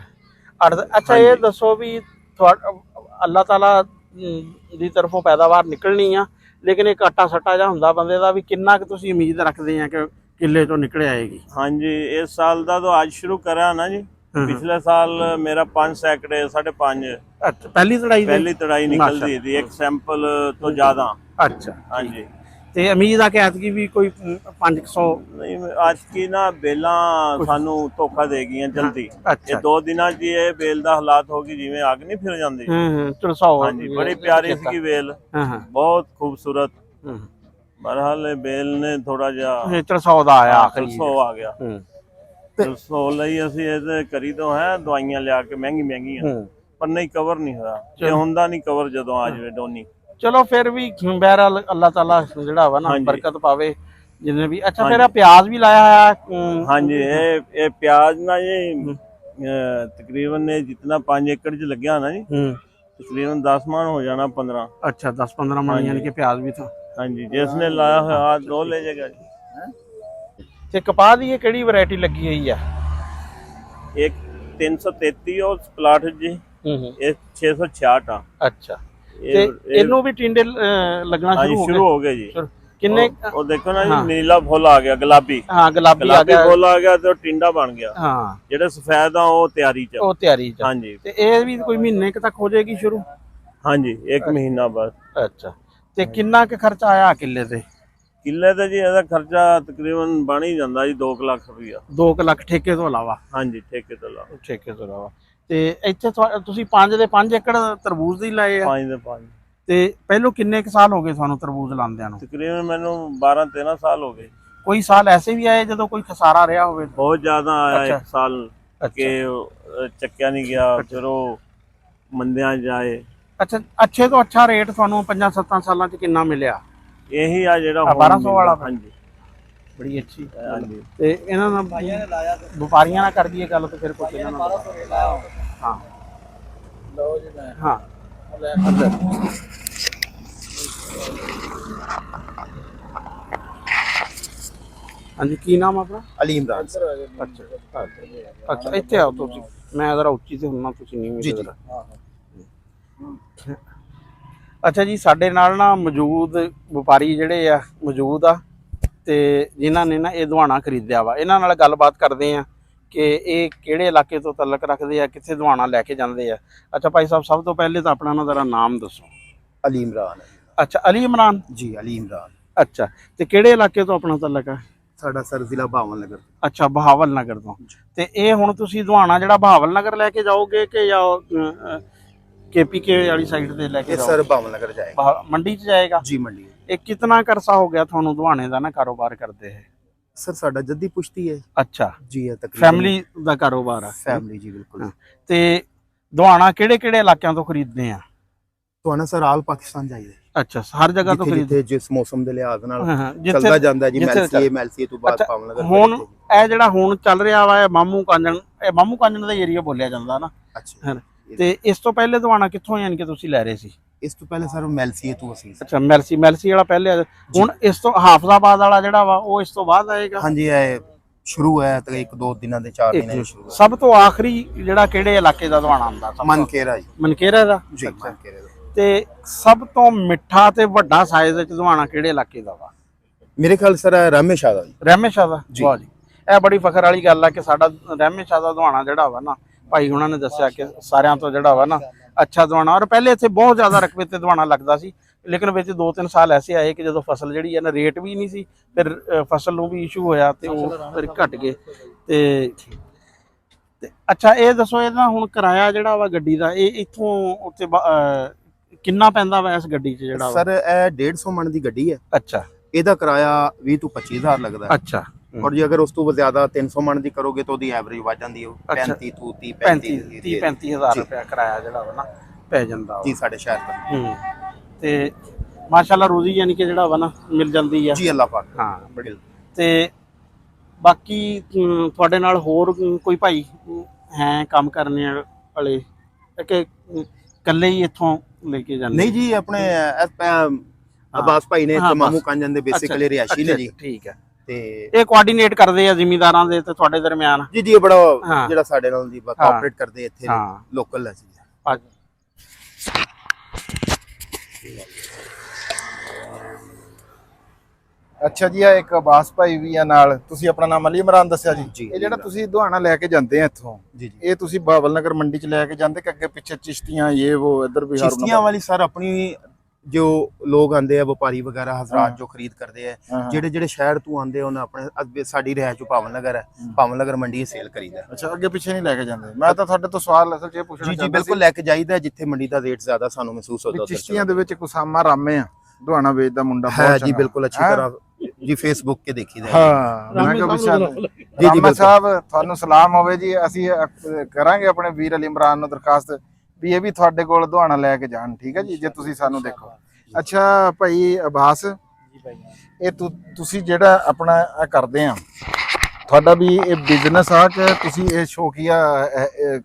ਅੱਛਾ, ਇਹ ਦੱਸੋ ਵੀ ਅੱਲਾਹ ਤਾਲਾ ਦੀ ਤਰਫੋਂ ਪੈਦਾਵਾਰ ਨਿਕਲਣੀ ਆ, ਲੇਕਿਨ ਇੱਕ ਆਟਾ ਸੱਟਾ ਜਿਹਾ ਹੁੰਦਾ ਬੰਦੇ ਦਾ, ਵੀ ਕਿੰਨਾ ਕੁ ਤੁਸੀਂ ਉਮੀਦ ਰੱਖਦੇ ਆ ਕਿ ਕਿੱਲੇ ਤੋਂ ਨਿਕਲ ਆਏਗੀ? ਹਾਂਜੀ, ਇਸ ਸਾਲ ਦਾ ਤਾਂ ਅੱਜ ਸ਼ੁਰੂ ਕਰਿਆ ਨਾ ਜੀ। ਪਿਛਲੇ ਸਾਲ ਮੇਰਾ 5 ਸੈਕੜੇ 5.5 ਅੱਛਾ, ਪਹਿਲੀ ਤੜਾਈ ਨਿਕਲਦੀ ਸੀ, ਇੱਕ ਸੈਂਪਲ ਤੋਂ ਜ਼ਿਆਦਾ। ਅੱਛਾ ਹਾਂਜੀ, ਤੇ ਉਮੀਦ ਆ ਕਿ ਐਤਕੀ ਵੀ ਕੋਈ 500? ਨਹੀਂ, ਅੱਜ ਕੀ ਨਾ ਬੇਲਾਂ ਸਾਨੂੰ ਧੋਖਾ ਦੇ ਗਈਆਂ ਜਲਦੀ। ਇਹ 2 ਦਿਨਾਂ 'ਚ ਇਹ ਬੇਲ ਦਾ ਹਾਲਾਤ ਹੋ ਗਈ ਜਿਵੇਂ ਅੱਗ ਨਹੀਂ ਫਿਰ ਜਾਂਦੀ। ਚਲਸਾਓ। ਹਾਂਜੀ, ਬੜੀ ਪਿਆਰੀ ਸੀ ਬੇਲ, ਬਹੁਤ ਖੂਬਸੂਰਤ। ਬਹਰਹਾਲ ਇਹ ਬੇਲ ਨੇ ਥੋੜਾ ਜਿਹਾ ਚਲਸਾਓ ਦਾ ਆਇਆ, ਆਖਰੀ 300 ਆ ਗਿਆ। 300 ਲਈ ਅਸੀਂ ਇਹਦੇ ਕਰੀ ਤੋਂ ਹੈ ਦਵਾਈਆਂ ਲਿਆ ਕੇ ਮਹਿੰਗੀਆਂ, ਪਰ ਨਹੀਂ ਕਵਰ ਨਹੀਂ ਹੋਇਆ। ਇਹ ਹੁੰਦਾ ਨਹੀਂ ਕਵਰ ਜਦੋਂ ਆ ਜਾਵੇ ਡੋਨੀ। ਚਲੋ ਫਿਰ ਵੀ ਬਹਿਰਹਾਲ ਅੱਲਾਹ ਤਾਲਾ ਜਿਹੜਾ ਵਾ ਨਾ ਬਰਕਤ ਪਾਵੇ ਜਿੰਨੇ ਵੀ। ਅੱਛਾ, ਫਿਰ ਪਿਆਜ਼ ਵੀ ਲਾਇਆ ਹੋਇਆ? ਹਾਂਜੀ, ਇਹ ਪਿਆਜ਼ ਨਾ ਜੀ ਤਕਰੀਬਨ ਜਿੰਨਾ 5 ਏਕੜ 'ਚ ਲੱਗਿਆ ਨਾ ਜੀ, ਤਕਰੀਬਨ 10 ਮਣ ਹੋ ਜਾਣਾ 15। ਅੱਛਾ, 10-15 ਮਣ ਯਾਨੀ ਕਿ ਪਿਆਜ਼ ਵੀ था। ਹਾਂਜੀ, ਜਿਸਨੇ ਲਾਇਆ ਹੋਇਆ ਆ 2 ਲੈ ਜਾਏਗਾ ਜੀ। ਤੇ ਕਪਾਹ ਦੀ ਇਹ ਕਿਹੜੀ ਵੈਰਾਈਟੀ ਲੱਗੀ ਹੋਈ ਆ? ਇੱਕ 333 ਔਰ ਪਲਾਟ ਜੀ, ਇਹ 666 ਆ। ਅੱਛਾ, ਤੇ ਇਹਨੂੰ ਵੀ ਟਿੰਡੇ ਲੱਗਣਾ ਸ਼ੁਰੂ ਹੋ ਗਏ ਜੀ। ਕਿੰਨੇ? ਉਹ ਦੇਖੋ ਨਾ ਜੀ, ਨੀਲਾ ਫੁੱਲ ਆ ਗਿਆ, ਗੁਲਾਬੀ। ਹਾਂ, ਗੁਲਾਬੀ ਆ ਗਿਆ, ਫੁੱਲ ਆ ਗਿਆ ਤੇ ਟਿੰਡਾ ਬਣ ਗਿਆ। ਹਾਂ, ਜਿਹੜੇ ਸਫੈਦ ਆ ਉਹ ਤਿਆਰੀ 'ਚ। ਹਾਂਜੀ, ਤੇ ਇਹ ਵੀ ਕੋਈ ਮਹੀਨੇ ਤੱਕ ਹੋ ਜਾਏਗੀ ਸ਼ੁਰੂ? ਹਾਂਜੀ, 1 ਮਹੀਨਾ ਬਾਅਦ। ਅੱਛਾ, ਤੇ ਕਿੰਨਾ ਕੁ ਖਰਚਾ ਆਇਆ ਕਿੱਲੇ ਤੇ? ਕਿੱਲੇ ਤੇ ਜੀ ਇਹਦਾ ਖਰਚਾ ਤਕਰੀਬਨ ਬਣ ਹੀ ਜਾਂਦਾ ਜੀ 2 ਲੱਖ ਰੁਪਇਆ। 2 ਲੱਖ ਠੇਕੇ ਤੋਂ ਇਲਾਵਾ? ਹਾਂਜੀ, ਠੇਕੇ ਤੋਂ ਇਲਾਵਾ। ਤੇ ਇੱਥੇ ਤੁਸੀਂ 5 ਦੇ 5 ਏਕੜ ਤਰਬੂਜ ਦੀ ਲਾਏ ਆ? 5 ਦੇ 5। ਤੇ ਪਹਿਲੋਂ ਕਿੰਨੇ ਕੁ ਸਾਲ ਹੋ ਗਏ ਤੁਹਾਨੂੰ ਤਰਬੂਜ ਲਾਉਂਦਿਆਂ ਨੂੰ? ਤਕਰੀਬਨ ਮੈਨੂੰ 12-13 ਸਾਲ ਹੋ ਗਏ। ਕੋਈ ਸਾਲ ਐਸੇ ਵੀ ਆਏ ਜਦੋਂ ਕੋਈ ਖਸਾਰਾ ਰਿਹਾ ਹੋਵੇ? ਬਹੁਤ ਜ਼ਿਆਦਾ ਆਇਆ। ਇੱਕ ਸਾਲ ਕਿ ਚੱਕਿਆ ਨਹੀਂ ਗਿਆ, ਫਿਰ ਉਹ ਮੰਦਿਆਂ ਜਾਏ। ਅੱਛਾ, ਅੱਛੇ ਤੋਂ ਅੱਛਾ ਰੇਟ ਤੁਹਾਨੂੰ 5-7 ਸਾਲਾਂ 'ਚ ਕਿੰਨਾ ਮਿਲਿਆ? ਇਹੀ ਆ ਜਿਹੜਾ 1200 ਵਾਲਾ? ਹਾਂਜੀ, ਬੜੀ ਅੱਛੀ। ਹਾਂਜੀ, ਤੇ ਇਹਨਾਂ ਨਾਲ ਵਪਾਰੀਆਂ ਨਾਲ ਕਰ ਦਈਏ ਗੱਲ ਤੇ ਫਿਰ ਕੁਝ ਇਹਨਾਂ ਨਾਲ। ਹਾਂ, ਲਓ ਜੀ। ਮੈਂ ਹਾਂ ਹਾਂਜੀ, ਕੀ ਨਾਮ ਆਪਣਾ? ਅਲੀ ਇਮਰਾਨ। ਅੱਛਾ, ਇੱਥੇ ਆਓ ਤੁਸੀਂ। ਮੈਂ ਜ਼ਰਾ ਉੱਚੀ ਤੇ ਹੁੰਨਾ, ਤੁਸੀਂ ਨੀਵੀਂ ਤੇ ਜ਼ਰਾ। ਅੱਛਾ ਜੀ, ਸਾਡੇ ਨਾਲ ਨਾ ਮੌਜੂਦ ਵਪਾਰੀ ਜਿਹੜੇ ਆ ਮੌਜੂਦ ਆ, ਤੇ ਜਿਨ੍ਹਾਂ ਨੇ ਨਾ ਇਹ ਦਵਾਣਾ ਖਰੀਦਿਆ ਵਾ। ਇਹਨਾਂ ਨਾਲ ਗੱਲਬਾਤ ਕਰਦੇ ਆ ਕਿ ਇਹ ਕਿਹੜੇ ਇਲਾਕੇ ਤੋਂ ਤਾਲੁਕ ਰੱਖਦੇ ਆ, ਕਿੱਥੇ ਦਵਾਣਾ ਲੈ ਕੇ ਜਾਂਦੇ ਆ। ਅੱਛਾ ਭਾਈ ਸਾਹਿਬ, ਸਭ ਤੋਂ ਪਹਿਲੇ ਤਾਂ ਆਪਣਾ ਨਾ ਜ਼ਰਾ ਨਾਮ ਦੱਸੋ। ਅਲੀ ਇਮਰਾਨ। ਅੱਛਾ, ਅਲੀ ਇਮਰਾਨ ਜੀ, ਅਲੀ ਇਮਰਾਨ। ਅੱਛਾ, ਤੇ ਕਿਹੜੇ ਇਲਾਕੇ ਤੋਂ ਆਪਣਾ ਤਾਲੁਕ ਆ? ਸਾਡਾ ਸਰ ਜ਼ਿਲ੍ਹਾ ਬਹਾਵਲ ਨਗਰ। ਅੱਛਾ, ਬਹਾਵਲ ਨਗਰ ਤੋਂ। ਤੇ ਇਹ ਹੁਣ ਤੁਸੀਂ ਦਵਾਣਾ ਜਿਹੜਾ ਬਹਾਵਲ ਨਗਰ ਲੈ ਕੇ ਜਾਓਗੇ ਕਿ ਜਾਂ KPK ਵਾਲੀ ਸਾਈਡ ਤੇ ਲੈ ਕੇ ਜਾਓਗੇ? ਸਰ ਬਹਾਵਲ ਨਗਰ ਜਾਏਗਾ, ਮੰਡੀ 'ਚ ਜਾਏਗਾ ਜੀ। ਮੰਡੀ। ਇਹ ਕਿੰਨਾ ਕਰਸਾ ਹੋ ਗਿਆ ਤੁਹਾਨੂੰ ਦਵਾਣੇ ਦਾ ਨਾ ਕਾਰੋਬਾਰ ਕਰਦੇ ਹੈ? ਸਰ ਸਾਡਾ ਜੱਦੀ ਪੁਸ਼ਤੀ ਹੈ। ਅੱਛਾ ਜੀ, ਹੈ ਤਕਰੀਬਨ ਫੈਮਿਲੀ ਦਾ ਕਾਰੋਬਾਰ ਆ? ਫੈਮਿਲੀ ਜੀ, ਬਿਲਕੁਲ। ਤੇ ਦਵਾਣਾ ਕਿਹੜੇ ਕਿਹੜੇ ਇਲਾਕਿਆਂ ਤੋਂ ਖਰੀਦਦੇ ਆ? ਤੁਹਾਨੂੰ ਸਰ ਆਲ ਪਾਕਿਸਤਾਨ ਜਾਈਦਾ। ਅੱਛਾ, ਹਰ ਜਗ੍ਹਾ ਤੋਂ ਖਰੀਦਦੇ? ਜਿਸ ਮੌਸਮ ਦੇ ਲਿਹਾਜ਼ ਨਾਲ ਜਿੱਥੇ ਚੱਲਦਾ ਜਾਂਦਾ ਜੀ। ਮੈਲਸੀਏ ਤੋਂ ਬਾਅਦ ਬਹਾਵਲ ਨਗਰ। ਹੁਣ ਇਹ ਜਿਹੜਾ ਹੁਣ ਚੱਲ ਰਿਹਾ ਵਾ, ਇਹ ਮਾਮੂ ਕਾਂਜਣ ਦਾ ਏਰੀਆ ਬੋਲਿਆ ਜਾਂਦਾ ਨਾ। ਅੱਛਾ, ਤੇ ਇਸ ਤੋਂ ਪਹਿਲੇ ਦਵਾਣਾ ਕਿੱਥੋਂ ਯਾਨੀ ਕਿ ਤੁਸੀਂ ਲੈ ਰਹੇ ਸੀ? ਇਸ ਤੋਂ ਪਹਿਲੇ ਸਰ ਮੈਲਸੀਏ ਤੋਂ ਅਸੀਂ। ਅੱਛਾ, ਮੈਲਸੀ ਵਾਲਾ ਪਹਿਲੇ। ਹੁਣ ਇਸ ਤੋਂ ਹਾਫਜ਼ਾਬਾਦ ਵਾਲਾ ਜਿਹੜਾ ਵਾ ਉਹ ਇਸ ਤੋਂ ਬਾਅਦ ਆਏਗਾ? ਹਾਂਜੀ, ਇਹ ਸ਼ੁਰੂ ਹੈ ਤੇ 1-2 ਦਿਨਾਂ ਦੇ 4 ਦਿਨਾਂ ਸ਼ੁਰੂ। ਸਭ ਤੋਂ ਆਖਰੀ ਜਿਹੜਾ ਕਿਹੜੇ ਇਲਾਕੇ ਦਾ ਦਵਾਣਾ ਹੁੰਦਾ? ਮਨਕੇਰਾ ਜੀ। ਮਨਕੇਰਾ ਦਾ? ਜੀ, ਮਨਕੇਰਾ ਦਾ। ਤੇ ਸਭ ਤੋਂ ਮਿੱਠਾ ਤੇ ਵੱਡਾ ਸਾਈਜ਼ ਵਿੱਚ ਦਵਾਣਾ ਕਿਹੜੇ ਇਲਾਕੇ ਦਾ ਵਾ? ਮੇਰੇ ਖਿਆਲ ਸਰ ਰਹਿਮੇ ਸ਼ਾਹ ਦਾ ਜੀ। ਰਹਿਮੇ ਸ਼ਾਹ ਦਾ? ਵਾਹ ਜੀ, ਇਹ ਬੜੀ ਫਖਰ ਵਾਲੀ ਗੱਲ ਆ ਕਿ ਸਾਡਾ ਰਹਿਮੇ ਸ਼ਾਹ ਦਾ ਦਵਾਣਾ ਜਿਹੜਾ ਵਾ ਨਾ, ਭਾਈ ਉਹਨਾਂ ਨੇ ਦੱਸਿਆ ਕਿ ਸਾਰਿਆਂ ਤੋਂ ਜਿਹੜਾ ਵਾ ਨਾ ਅੱਛਾ ਦਵਾਣਾ। ਔਰ ਪਹਿਲੇ ਇੱਥੇ ਬਹੁਤ ਜ਼ਿਆਦਾ ਰਕਬੇ ਤੇ ਦਵਾਣਾ ਲੱਗਦਾ ਸੀ, ਲੇਕਿਨ ਵਿੱਚ 2-3 ਸਾਲ ਐਸੇ ਆਏ ਕਿ ਜਦੋਂ ਫਸਲ ਜਿਹੜੀ ਹੈ ਨਾ ਰੇਟ ਵੀ ਨਹੀਂ ਸੀ, ਫਿਰ ਫਸਲ ਨੂੰ ਵੀ ਇਸ਼ੂ ਹੋਇਆ ਤੇ ਉਹ ਫਿਰ ਘਟ ਗਏ। ਤੇ ਅੱਛਾ, ਇਹ ਦੱਸੋ ਇਹਦਾ ਹੁਣ ਕਿਰਾਇਆ ਜਿਹੜਾ ਵਾ ਗੱਡੀ ਦਾ, ਇਹ ਇੱਥੋਂ ਉੱਥੇ ਕਿੰਨਾ ਪੈਂਦਾ ਵਾ ਇਸ ਗੱਡੀ 'ਚ ਜਿਹੜਾ? ਸਰ ਇਹ 150 ਮਣ ਦੀ ਗੱਡੀ ਹੈ। ਅੱਛਾ, ਇਹਦਾ ਕਿਰਾਇਆ 20 ਤੋਂ 25,000 ਲੱਗਦਾ ਹੈ। ਅੱਛਾ ਔਰ ਜੇ ਅਗਰ ਉਸ ਤੋਂ ਜ਼ਿਆਦਾ 300 ਮਣ ਦੀ ਕਰੋਗੇ ਤਾਂ ਉਹਦੀ ਐਵਰੇਜ ਵੱਧ ਜਾਂਦੀ ਹੈ 35 ਤੋਂ 30 35,000 ਰੁਪਇਆ ਕਿਰਾਇਆ ਜਿਹੜਾ ਵਾ ਨਾ ਪੈ ਜਾਂਦਾ ਵਾ। ਜੀ ਸਾਡੇ ਸ਼ਹਿਰ ਦਾ ਤੇ ਮਾਸ਼ਾਅੱਲਾ ਰੋਜ਼ੀ ਯਾਨੀ ਕਿ ਜਿਹੜਾ ਵਾ ਨਾ ਮਿਲ ਜਾਂਦੀ ਆ। ਜੀ ਅੱਲਾਹ ਪਾਕ। ਹਾਂ ਬੜੀ। ਤੇ ਬਾਕੀ ਤੁਹਾਡੇ ਨਾਲ ਹੋਰ ਕੋਈ ਭਾਈ ਹੈ ਕੰਮ ਕਰਨੇ ਵਾਲੇ ਕਿ ਇਕੱਲੇ ਹੀ ਇੱਥੋਂ ਲੈ ਕੇ ਜਾਂਦੇ? ਨਹੀਂ ਜੀ, ਆਪਣੇ ਅਬਾਸ ਭਾਈ ਨੇ ਹਾਂ, ਮਾਮੂ ਬਸ। ਕਾਂਜਨ ਦੇ ਬੇਸਿਕਲੀ ਰਿਹਾਇਸ਼ੀ ਨੇ ਜੀ। ਠੀਕ ਹੈ। ਤੇ ਇਹ ਕੋਆਰਡੀਨੇਟ ਕਰਦੇ ਆ ਜ਼ਿਮੀਂਦਾਰਾਂ ਦੇ ਤੇ ਤੁਹਾਡੇ ਦਰਮਿਆਨ? ਜੀ ਇਹ ਬੜਾ ਹਾਂ। ਜਿਹੜਾ ਸਾਡੇ ਨਾਲ ਜੀ ਕੋਆਪਰੇਟ ਕਰਦੇ ਇੱਥੇ ਹਾਂ। ਲੋਕਲ ਹੈ ਜੀ। ਅੱਛਾ ਜੀ, ਆ ਇੱਕ ਅਬਾਸ ਭਾਈ ਵੀ ਆ ਨਾਲ। ਤੁਸੀਂ ਆਪਣਾ ਨਾਮ ਅਲੀ ਇਮਰਾਨ ਦੱਸਿਆ ਜੀ। ਜੀ, ਇਹ ਜਿਹੜਾ ਤੁਸੀਂ ਦੁਹਾਣਾ ਲੈ ਕੇ ਜਾਂਦੇ ਆ ਇੱਥੋਂ, ਜੀ ਜੀ ਇਹ ਤੁਸੀਂ ਬਾਬਲ ਨਗਰ ਮੰਡੀ ਚ ਲੈ ਕੇ ਜਾਂਦੇ ਕਿ ਅੱਗੇ ਪਿੱਛੇ ਚਿਸ਼ਤੀਆਂ ਇਹ ਉਹ ਇੱਧਰ ਵੀ चिश्तियां वाली सर अपनी जो लोग आंदे हैं व्यापारी वगैरह हजरात जो खरीद करते हैं जेड़े जेड़े शहर तू आंदे हैं अपने साडी रिहायश पावन नगर है, पावन नगर मंडी सेल करीदा। ਅੱਛਾ, ਅੱਗੇ ਪਿੱਛੇ ਨਹੀਂ ਲੈ ਕੇ ਜਾਂਦੇ। ਮੈਂ ਤਾਂ ਤੁਹਾਡੇ ਤੋਂ ਸਵਾਲ ਅਸਲ 'ਚ ਇਹ ਪੁੱਛਣਾ जी जी ਚਾਹੁੰਦਾ बिल्कुल लेके जाईदा जिथे मंडी दा रेट ज्यादा सानू महसूस ਸੀ होता ਵੀ ਚਿਸ਼ਤੀਆਂ ਦੇ ਵਿੱਚ ਕੁਸਾਮਾ ਰਾਮੇ ਆ, ਦੁਹਾਣਾ ਵੇਚਦਾ ਮੁੰਡਾ है ਬਹੁਤ जी। ਚੰਗਾ। बिल्कुल अच्छी हैं? तरह जी फेसबुक के देखी जाए। ਹਾਂ, ਮੈਂ ਕਿਹਾ ਪੁੱਛਾਂ ਜੀ, ਰਾਮਾ ਬਿਲਕੁਲ। ਸਾਹਿਬ ਤੁਹਾਨੂੰ ਸਲਾਮ ਹੋਵੇ ਜੀ। ਅਸੀਂ ਕਰਾਂਗੇ ਆਪਣੇ ਵੀਰ ਅਲੀ ਇਮਰਾਨ ਨੂੰ ਦਰਖਾਸਤ ਵੀ ਇਹ ਵੀ ਤੁਹਾਡੇ ਕੋਲ ਦੁਹਾਣਾ ਲੈ ਕੇ ਜਾਣ, ਠੀਕ ਹੈ ਜੀ, ਜੇ ਤੁਸੀਂ ਸਾਨੂੰ ਦੇਖੋ। ਅੱਛਾ ਭਾਈ ਅਬਾਸ, ਇਹ ਤੁਸੀਂ ਜਿਹੜਾ ਆਪਣਾ ਇਹ ਕਰਦੇ ਆ, ਤੁਹਾਡਾ ਵੀ ਇਹ ਬਿਜ਼ਨਸ ਆ ਕਿ ਤੁਸੀਂ ਇਹ ਸ਼ੌਕੀਆ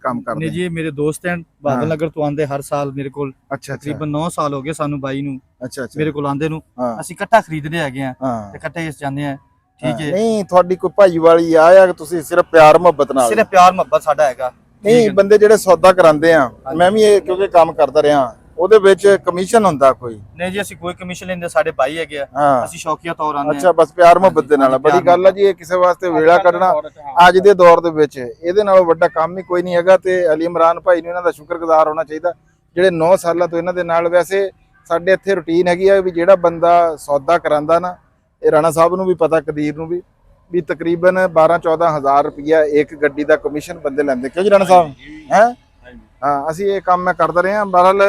ਕੰਮ ਕਰਦੇ? ਨਹੀਂ ਜੀ, ਮੇਰੇ ਦੋਸਤ ਹਨ ਬਾਦਲ ਨਗਰ ਤੋਂ ਆਂਦੇ ਹਰ ਸਾਲ ਮੇਰੇ ਕੋਲ। ਅੱਛਾ ਤਕਰੀਬਨ 9 ਸਾਲ ਹੋ ਗਏ ਸਾਨੂੰ ਬਾਈ ਨੂੰ, ਅੱਛਾ ਅੱਛਾ ਮੇਰੇ ਕੋਲ ਆਂਦੇ ਨੂੰ। ਹਾਂ ਅਸੀਂ ਇਕੱਠਾ ਖਰੀਦਦੇ ਹੈਗੇ ਆ ਤੇ ਹਾਂ। ਇਕੱਠੇ ਇਸ ਜਾਂਦੇ ਆ। ਠੀਕ ਹੈ, ਨਹੀਂ ਤੁਹਾਡੀ ਕੋਈ ਭਾਈ ਵਾਲੀ ਆ ਜਾਂ ਤੁਸੀਂ ਸਿਰਫ ਪਿਆਰ ਮੁਹੱਬਤ ਨਾਲ? ਸਿਰਫ ਪਿਆਰ ਮੁਹੱਬਤ ਸਾਡਾ ਹੈਗਾ। ਨਹੀਂ, ਬੰਦੇ ਜਿਹੜੇ ਸੌਦਾ ਕਰਾਉਂਦੇ ਆ, ਮੈਂ ਵੀ ਇਹ ਕਿਉਂਕਿ ਕੰਮ ਕਰਦਾ ਰਿਹਾ, ਉਹਦੇ ਵਿੱਚ ਕਮਿਸ਼ਨ ਹੁੰਦਾ ਕੋਈ? ਨਹੀਂ ਜੀ, ਅਸੀਂ ਕੋਈ ਕਮਿਸ਼ਨ ਲੈਂਦੇ, ਸਾਡੇ ਭਾਈ ਹੈਗੇ ਆ, ਹਾਂ। ਅਸੀਂ ਸ਼ੌਕੀਆ ਤੌਰ ਆਂਦੇ ਅੱਛਾ, ਬਸ ਪਿਆਰ ਮੁਹੱਬਤ ਦੇ ਨਾਲ। ਬੜੀ ਗੱਲ ਆ ਜੀ, ਇਹ ਕਿਸੇ ਵਾਸਤੇ ਵੇਲਾ ਕੱਢਣਾ ਅੱਜ ਦੇ ਦੌਰ ਦੇ ਵਿੱਚ ਇਹਦੇ ਨਾਲੋਂ ਵੱਡਾ ਕੰਮ ਹੀ ਕੋਈ ਨਹੀਂ ਹੈਗਾ। ਤੇ ਅਲੀ ਇਮਰਾਨ ਭਾਈ ਨੂੰ ਇਹਨਾਂ ਦਾ ਸ਼ੁਕਰਗੁਜ਼ਾਰ ਹੋਣਾ ਚਾਹੀਦਾ ਜਿਹੜੇ 9 ਸਾਲਾਂ ਤੋਂ ਇਹਨਾਂ ਦੇ ਨਾਲ। ਵੈਸੇ ਸਾਡੇ ਇੱਥੇ ਰੁਟੀਨ ਹੈਗੀ ਆ ਵੀ ਜਿਹੜਾ ਬੰਦਾ ਸੌਦਾ ਕਰਾਂਦਾ ਨਾ, ਇਹ ਰਾਣਾ ਸਾਹਿਬ ਨੂੰ ਵੀ ਪਤਾ, ਕਦੀਰ ਨੂੰ ਵੀ ਤਕਰੀਬਨ 12-14 ਹਜ਼ਾਰ ਰੁਪਇਆ ਇੱਕ ਗੱਡੀ ਦਾ ਕਮਿਸ਼ਨ ਬੰਦੇ ਲੈਂਦੇ। ਕਿਉਂ ਜੀ ਰਾਣਾ ਸਾਹਿਬ? ਹੈ ਹਾਂ, ਅਸੀਂ ਇਹ ਕੰਮ ਮੈਂ ਕਰਦਾ ਰਿਹਾ। ਬਹਰਹਾਲ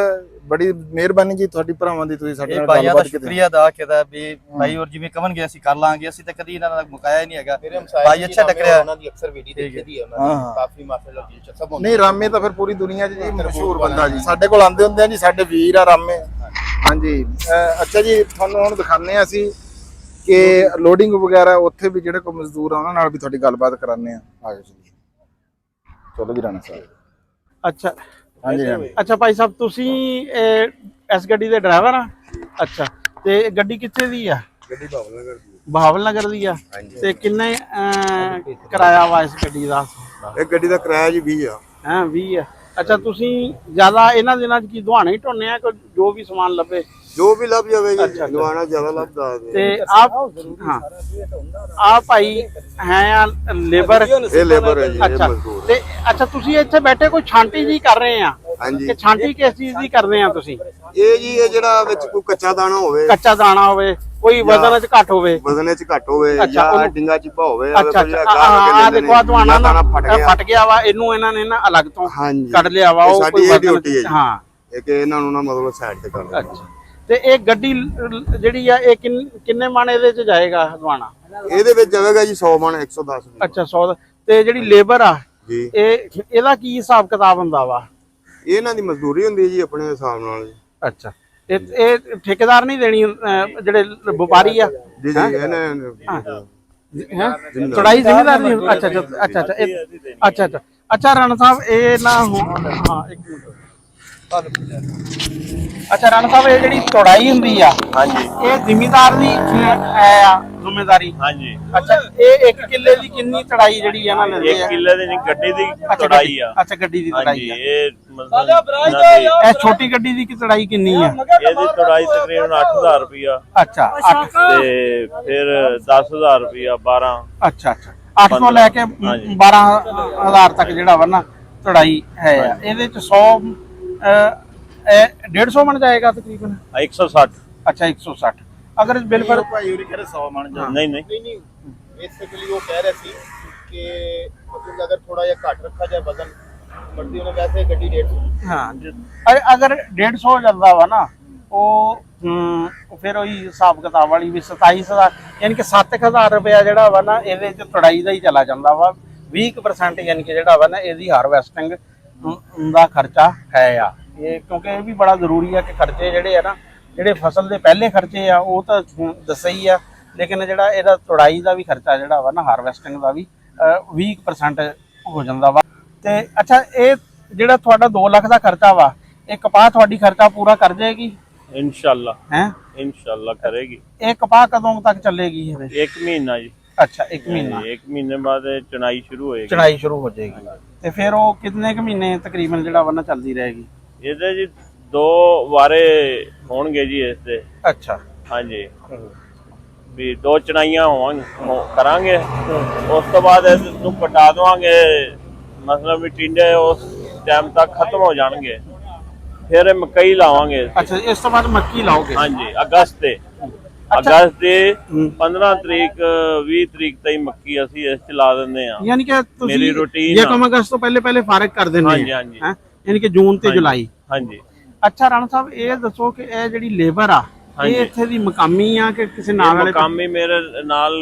ਬੜੀ ਮਿਹਰਬਾਨੀ ਜੀ ਤੁਹਾਡੀ ਭਰਾਵਾਂ ਦੀ, ਤੁਸੀਂ ਸਾਡੇ ਨਾਲ ਭਾਈਆਂ ਦਾ ਗੱਲਬਾਤ ਕੀਤੀ। ਸ਼ੁਕਰੀਆ ਅਦਾ ਕੀਤਾ ਵੀ ਭਾਈ ਔਰ ਜਿਵੇਂ ਕਵਨਗੇ ਅਸੀਂ ਕਰ ਲਾਂਗੇ। ਅਸੀਂ ਤਾਂ ਕਦੀ ਇਹਨਾਂ ਦਾ ਮੁਕਾਇਆ ਹੀ ਨਹੀਂ ਹੈਗਾ। ਭਾਈ ਅੱਛਾ ਟੱਕਰਿਆ। ਉਹਨਾਂ ਦੀ ਅਕਸਰ ਵੀਡੀਓ ਦੇਖੀ ਹੈ ਉਹਨਾਂ ਦੀ, ਕਾਫੀ ਮਾਸ਼ਾਅੱਲਾ ਦਿਲਚਸਪ ਹੁੰਦੀ। ਨਹੀਂ, ਰਾਮੇ ਤਾਂ ਫਿਰ ਪੂਰੀ ਦੁਨੀਆ 'ਚ ਜੀ ਮਸ਼ਹੂਰ ਬੰਦਾ ਜੀ। ਸਾਡੇ ਕੋਲ ਆਉਂਦੇ ਹੁੰਦੇ ਆ ਜੀ, ਸਾਡੇ ਵੀਰ ਆ ਰਾਮੇ। ਹਾਂਜੀ। ਅੱਛਾ ਜੀ, ਤੁਹਾਨੂੰ ਹੁਣ ਦਿਖਾਉਂਦੇ ਆ ਅਸੀਂ ਕਿ ਲੋਡਿੰਗ ਵਗੈਰਾ ਉੱਥੇ ਵੀ ਜਿਹੜੇ ਕੋਈ ਮਜ਼ਦੂਰ ਆ ਉਹਨਾਂ ਨਾਲ ਵੀ ਤੁਹਾਡੀ ਗੱਲਬਾਤ ਕਰਾਉਂਦੇ ਆ। ਆਜੋ ਜੀ, ਚਲੋ ਜੀ ਰਾਣਾ ਸਾਹਿਬ। ਅੱਛਾ ਹਾਂਜੀ ਰਾਣਾ। ਅੱਛਾ ਭਾਈ ਸਾਹਿਬ, ਤੁਸੀਂ ਇਸ ਗੱਡੀ ਦੇ ਡਰਾਈਵਰ ਆ? ਅੱਛਾ, ਤੇ ਗੱਡੀ ਕਿੱਥੇ ਦੀ ਆ? ਗੱਡੀ ਬਾਬਲ ਨਗਰ ਦੀ। ਬਹਾਵਲ ਨਗਰ ਦੀ ਆ। ਤੇ ਕਿੰਨੇ ਕਿਰਾਇਆ ਵਾ ਇਸ ਗੱਡੀ ਦਾ? ਇਹ ਗੱਡੀ ਦਾ ਕਿਰਾਇਆ ਜੀ 20 ਆ। ਹੈ 20 ਆ। ਅੱਛਾ, ਤੁਸੀਂ ਜ਼ਿਆਦਾ ਇਹਨਾਂ ਦਿਨਾਂ 'ਚ ਕੀ ਦੁਹਾਣੇ ਹੀ ਢੋਨੇ ਆ ਕਿ ਜੋ ਵੀ ਸਮਾਨ ਲੱਭੇ? ਜੋ ਵੀ ਲੱਭ ਜਾਵੇ ਅੱਛਾ, ਜੀ, ਨਵਾਣਾ ਜ਼ਿਆਦਾ ਲੱਭਦਾ ਹੈ। ਤੇ ਆਪ ਹਾਂ, ਆ ਭਾਈ ਹੈ ਆ ਲੇਬਰ? ਇਹ ਲੇਬਰ ਹੈ ਜੀ, ਇਹ ਅੱਛਾ। ਮਜ਼ਦੂਰ। ਤੇ ਅੱਛਾ, ਤੁਸੀਂ ਇੱਥੇ ਬੈਠੇ ਕੋਈ ਛਾਂਟੀ ਜੀ ਕਰ ਰਹੇ ਆ? ਹਾਂਜੀ। ਕਿ ਛਾਂਟੀ ਕਿਸ ਚੀਜ਼ ਦੀ ਕਰਦੇ ਆ ਤੁਸੀਂ? ਇਹ ਜੀ ਇਹ ਜਿਹੜਾ ਵਿੱਚ ਕੋਈ ਕੱਚਾ ਦਾਣਾ ਹੋਵੇ, ਕੱਚਾ ਦਾਣਾ ਹੋਵੇ, ਕੋਈ ਵਜ਼ਨ 'ਚ ਘੱਟ ਹੋਵੇ? ਵਜ਼ਨ ਚ ਘੱਟ ਹੋਵੇ ਅੱਛਾ, ਜਾਂ ਉਹਨੂੰ- ਡਿੰਗਾ ਚਿੱਪਾ ਹੋਵੇ। ਅੱਛਾ ਜਿਹੜਾ ਅੱਛਾ, ਗਾਹ ਲੱਗੇ ਆ ਲੈਂਦੇ ਦੇਖੋ ਆ ਨੇ, ਦੁਆਣਾ ਨਾ ਜਾਂ ਫਟ ਗਿਆ ਵਾ, ਇਹਨੂੰ ਇਹਨਾਂ ਨੇ ਨਾ ਅਲੱਗ ਤੋਂ ਹਾਂਜੀ ਕੱਢ ਲਿਆ ਵਾ। ਉਹ ਸਾਡੀ ਕੋਈ ਇਹ ਵਜ਼ਨ- ਡਿਊਟੀ ਹੈ ਜੀ। ਹਾਂ। ਇਹ ਕਿ ਇਹਨਾਂ ਨੂੰ ਨਾ ਮਤਲਬ ਸਾਈਡ ਤੇ ਕਰਨਾ। ਅੱਛਾ, ਤੇ ਇਹ ਗੱਡੀ ਜਿਹੜੀ ਆ ਇਹ ਕਿੰਨੇ ਮਣ ਇਹਦੇ 'ਚ ਜਾਏਗਾ ਦੁਆਣਾ? ਇਹਦੇ ਵਿੱਚ ਜਾਵੇਗਾ ਜੀ 100 ਮਣ 110 ਮਣ। ਅੱਛਾ, 100 ਤੇ ਜਿਹੜੀ ਲੇਬਰ ਆ ਜੀ, ਇਹਦਾ ਕੀ ਹਿਸਾਬ ਕਿਤਾਬ ਹੁੰਦਾ ਵਾ? ਇਹਨਾਂ ਦੀ ਮਜ਼ਦੂਰੀ ਹੁੰਦੀ ਹੈ ਜੀ ਆਪਣੇ ਹਿਸਾਬ ਨਾਲ ਜੀ। ਅੱਛਾ, ਇਹ ਠੇਕੇਦਾਰ ਨਹੀਂ ਦੇਣੀ? ਜਿਹੜੇ ਵਪਾਰੀ ਆ ਜੀ ਜੀ ਇਹਨੇ ਹੈ ਚੜਾਈ ਜ਼ਿਮੀਦਾਰ ਨਹੀਂ? ਅੱਛਾ ਅੱਛਾ ਅੱਛਾ ਅੱਛਾ ਅੱਛਾ ਅੱਛਾ ਅੱਛਾ ਰਾਣਾ ਸਾਹਿਬ, ਇਹ ਨਾ ਹਾਂ ਇੱਕ ਮਿੰਟ। ਅੱਛਾ ਰਾਣਾ ਸਾਹਿਬ, ਇਹ ਜਿਹੜੀ ਚੌੜਾਈ ਹੁੰਦੀ ਆ, ਹਾਂਜੀ ਇਹ ਜ਼ਿਮੀਦਾਰ ਦੀ ਹੈ ਆ ਜ਼ਿੰਮੇਵਾਰੀ? ਹਾਂਜੀ। ਅੱਛਾ, ਇਹ 1 ਕਿੱਲੇ ਦੀ ਕਿੰਨੀ ਚੜਾਈ ਜਿਹੜੀ ਇਹਨਾਂ ਨੇ 1 ਕਿੱਲੇ ਦੀ ਗੱਡੀ ਦੀ ਚੌੜਾਈ ਆ। ਅੱਛਾ, ਗੱਡੀ ਦੀ ਚੜਾਈ ਹਾਂਜੀ, ਆ। ਇਹ ਮਤਲਬ ਇਹ ਛੋਟੀ ਗੱਡੀ ਦੀ ਕੀ ਚੜਾਈ ਕਿੰਨੀ ਆ? ਇਹਦੀ ਚੌੜਾਈ ਤਕਰੀਬਨ 8000 ਰੁਪਇਆ ਅੱਛਾ 8 ਤੇ ਫਿਰ 10000 ਰੁਪਇਆ 12। ਅੱਛਾ ਅੱਛਾ, 8 ਤੋਂ ਲੈ ਕੇ 12,000 ਤੱਕ ਜਿਹੜਾ ਵਾ ਨਾ ਚੜਾਈ ਹੈ ਆ। ਇਹਦੇ ਚ 100 150 ਮਣ ਜਾਏਗਾ ਤਕਰੀਬਨ? 160। ਅੱਛਾ 160। ਅਗਰ ਬਿਲ ਪਰ ਭਾਈ ਉਹਨੇ ਕਹਿੰਦੇ 100 ਮਣ ਜਾ। ਨਹੀਂ ਨਹੀਂ ਨਹੀਂ ਬੇਸਿਕਲੀ ਉਹ ਕਹਿ ਰਹੇ ਸੀ ਕਿ ਮਤਲਬ ਅਗਰ ਥੋੜਾ ਜਿਹਾ ਘੱਟ ਰੱਖਾ ਜਾਏ ਵਜ਼ਨ, ਮਰਦੀ ਉਹਨੇ ਵੈਸੇ ਗੱਡੀ 150। ਹਾਂ, ਅਗਰ 150 ਜਾਂਦਾ ਵਾ ਨਾ, ਉਹ ਫਿਰ ਉਹੀ ਹਿਸਾਬ ਕਿਤਾਬ ਵਾਲੀ ਵੀ 27,000 ਯਾਨੀ ਕਿ 7,000 ਰੁਪਇਆ ਜਿਹੜਾ ਵਾ ਨਾ ਇਹਦੇ ਚ ਤੁੜਾਈ ਦਾ ਹੀ ਚਲਾ ਜਾਂਦਾ ਵਾ। 20% ਯਾਨੀ ਕਿ ਜਿਹੜਾ ਵਾ ਨਾ ਇਹਦੀ ਹਾਰਵੈਸਟਿੰਗ ਦਾ ਖਰਚਾ ਹੈ ਆ ਇਹ, ਕਿਉਂਕਿ ਇਹ ਵੀ ਬੜਾ ਜ਼ਰੂਰੀ ਆ ਕਿ ਖਰਚੇ ਜਿਹੜੇ ਆ ਨਾ, ਜਿਹੜੇ ਫਸਲ ਦੇ ਪਹਿਲੇ ਖਰਚੇ ਆ ਉਹ ਤਾਂ ਦੱਸੇ ਹੀ ਆ, ਲੇਕਿਨ ਜਿਹੜਾ ਇਹਦਾ ਤੁੜਾਈ ਦਾ ਵੀ ਖਰਚਾ ਜਿਹੜਾ ਵਾ ਨਾ ਹਾਰਵੈਸਟਿੰਗ ਦਾ ਵੀ 20% ਹੋ ਜਾਂਦਾ ਵਾ। ਤੇ ਅੱਛਾ, ਇਹ ਜਿਹੜਾ ਤੁਹਾਡਾ 2 ਲੱਖ ਦਾ ਖਰਚਾ ਵਾ, ਇਹ ਕਪਾਹ ਤੁਹਾਡੀ ਖਰਚਾ ਪੂਰਾ ਕਰ ਜਾਏਗੀ ਇਨਸ਼ਾਅੱਲਾ ਹੈ? ਇਨਸ਼ਾਅੱਲਾ ਕਰੇਗੀ। ਇਹ ਕਪਾਹ ਕਦੋਂ ਤੱਕ ਚੱਲੇਗੀ ਇਹਦੇ? 1 ਮਹੀਨਾ ਜੀ। ਅੱਛਾ, 1 ਮਹੀਨਾ। 1 ਮਹੀਨੇ ਬਾਅਦ ਇਹ ਚੁਣਾਈ ਸ਼ੁਰੂ ਹੋਏਗੀ। ਚੜਾਈ ਸ਼ੁਰੂ ਹੋ ਜਾਏਗੀ ਤੇ ਫਿਰ ਉਹ ਕਿੰਨੇ ਕੁ ਮਹੀਨੇ ਤਕਰੀਬਨ ਜਿਹੜਾ ਵਾ ਨਾ ਚੱਲਦੀ ਰਹੇਗੀ? ਇਹਦੇ ਜੀ 2 ਵਾਰੇ ਹੋਣਗੇ ਜੀ ਇਸ ਦੇ। ਅੱਛਾ। ਹਾਂਜੀ, ਵੀ 2 ਚੁਣਾਈਆਂ ਕਰਾਂਗੇ, ਉਸ ਤੋਂ ਬਾਅਦ ਇਹਨੂੰ ਪਟਾ ਦਵਾਂਗੇ, ਮਤਲਬ ਵੀ ਟਿੰਡੇ ਉਸ ਟਾਈਮ ਤੱਕ ਖਤਮ ਹੋ ਜਾਣਗੇ, ਫਿਰ ਮਕਈ ਲਾਵਾਂਗੇ। ਅੱਛਾ, ਇਸ ਤੋਂ ਬਾਅਦ ਮੱਕੀ ਲਾਓਗੇ? ਹਾਂਜੀ, ਅਗਸਤ ਦੇ 15 ਤਰੀਕ 20 ਤਰੀਕ ਤਾਈਂ ਮੱਕੀ ਅਸੀਂ ਇਸ ਚ ਲਾ ਦਿੰਦੇ ਆ। ਯਾਨੀ ਕਿ ਤੁਸੀਂ ਮੇਰੀ ਰੂਟੀਨ ਇਹ ਕੰਮ ਅਗਸਤ ਤੋਂ ਪਹਿਲੇ ਫਾਰਗ ਕਰ ਦਿੰਦੇ ਹਾਂਜੀ ਹਾਂਜੀ, ਯਾਨੀ ਕਿ ਜੂਨ ਤੇ ਜੁਲਾਈ। ਹਾਂਜੀ। ਅੱਛਾ ਰਾਣਾ ਸਾਹਿਬ, ਇਹ ਦੱਸੋ ਕਿ ਇਹ ਜਿਹੜੀ ਲੇਬਰ ਆ, ਇਹ ਇੱਥੇ ਦੀ ਮਕਾਮੀ ਆ ਕਿ ਕਿਸੇ ਨਾਲ ਵਾਲੇ? ਮਕਾਮੀ ਮੇਰੇ ਨਾਲ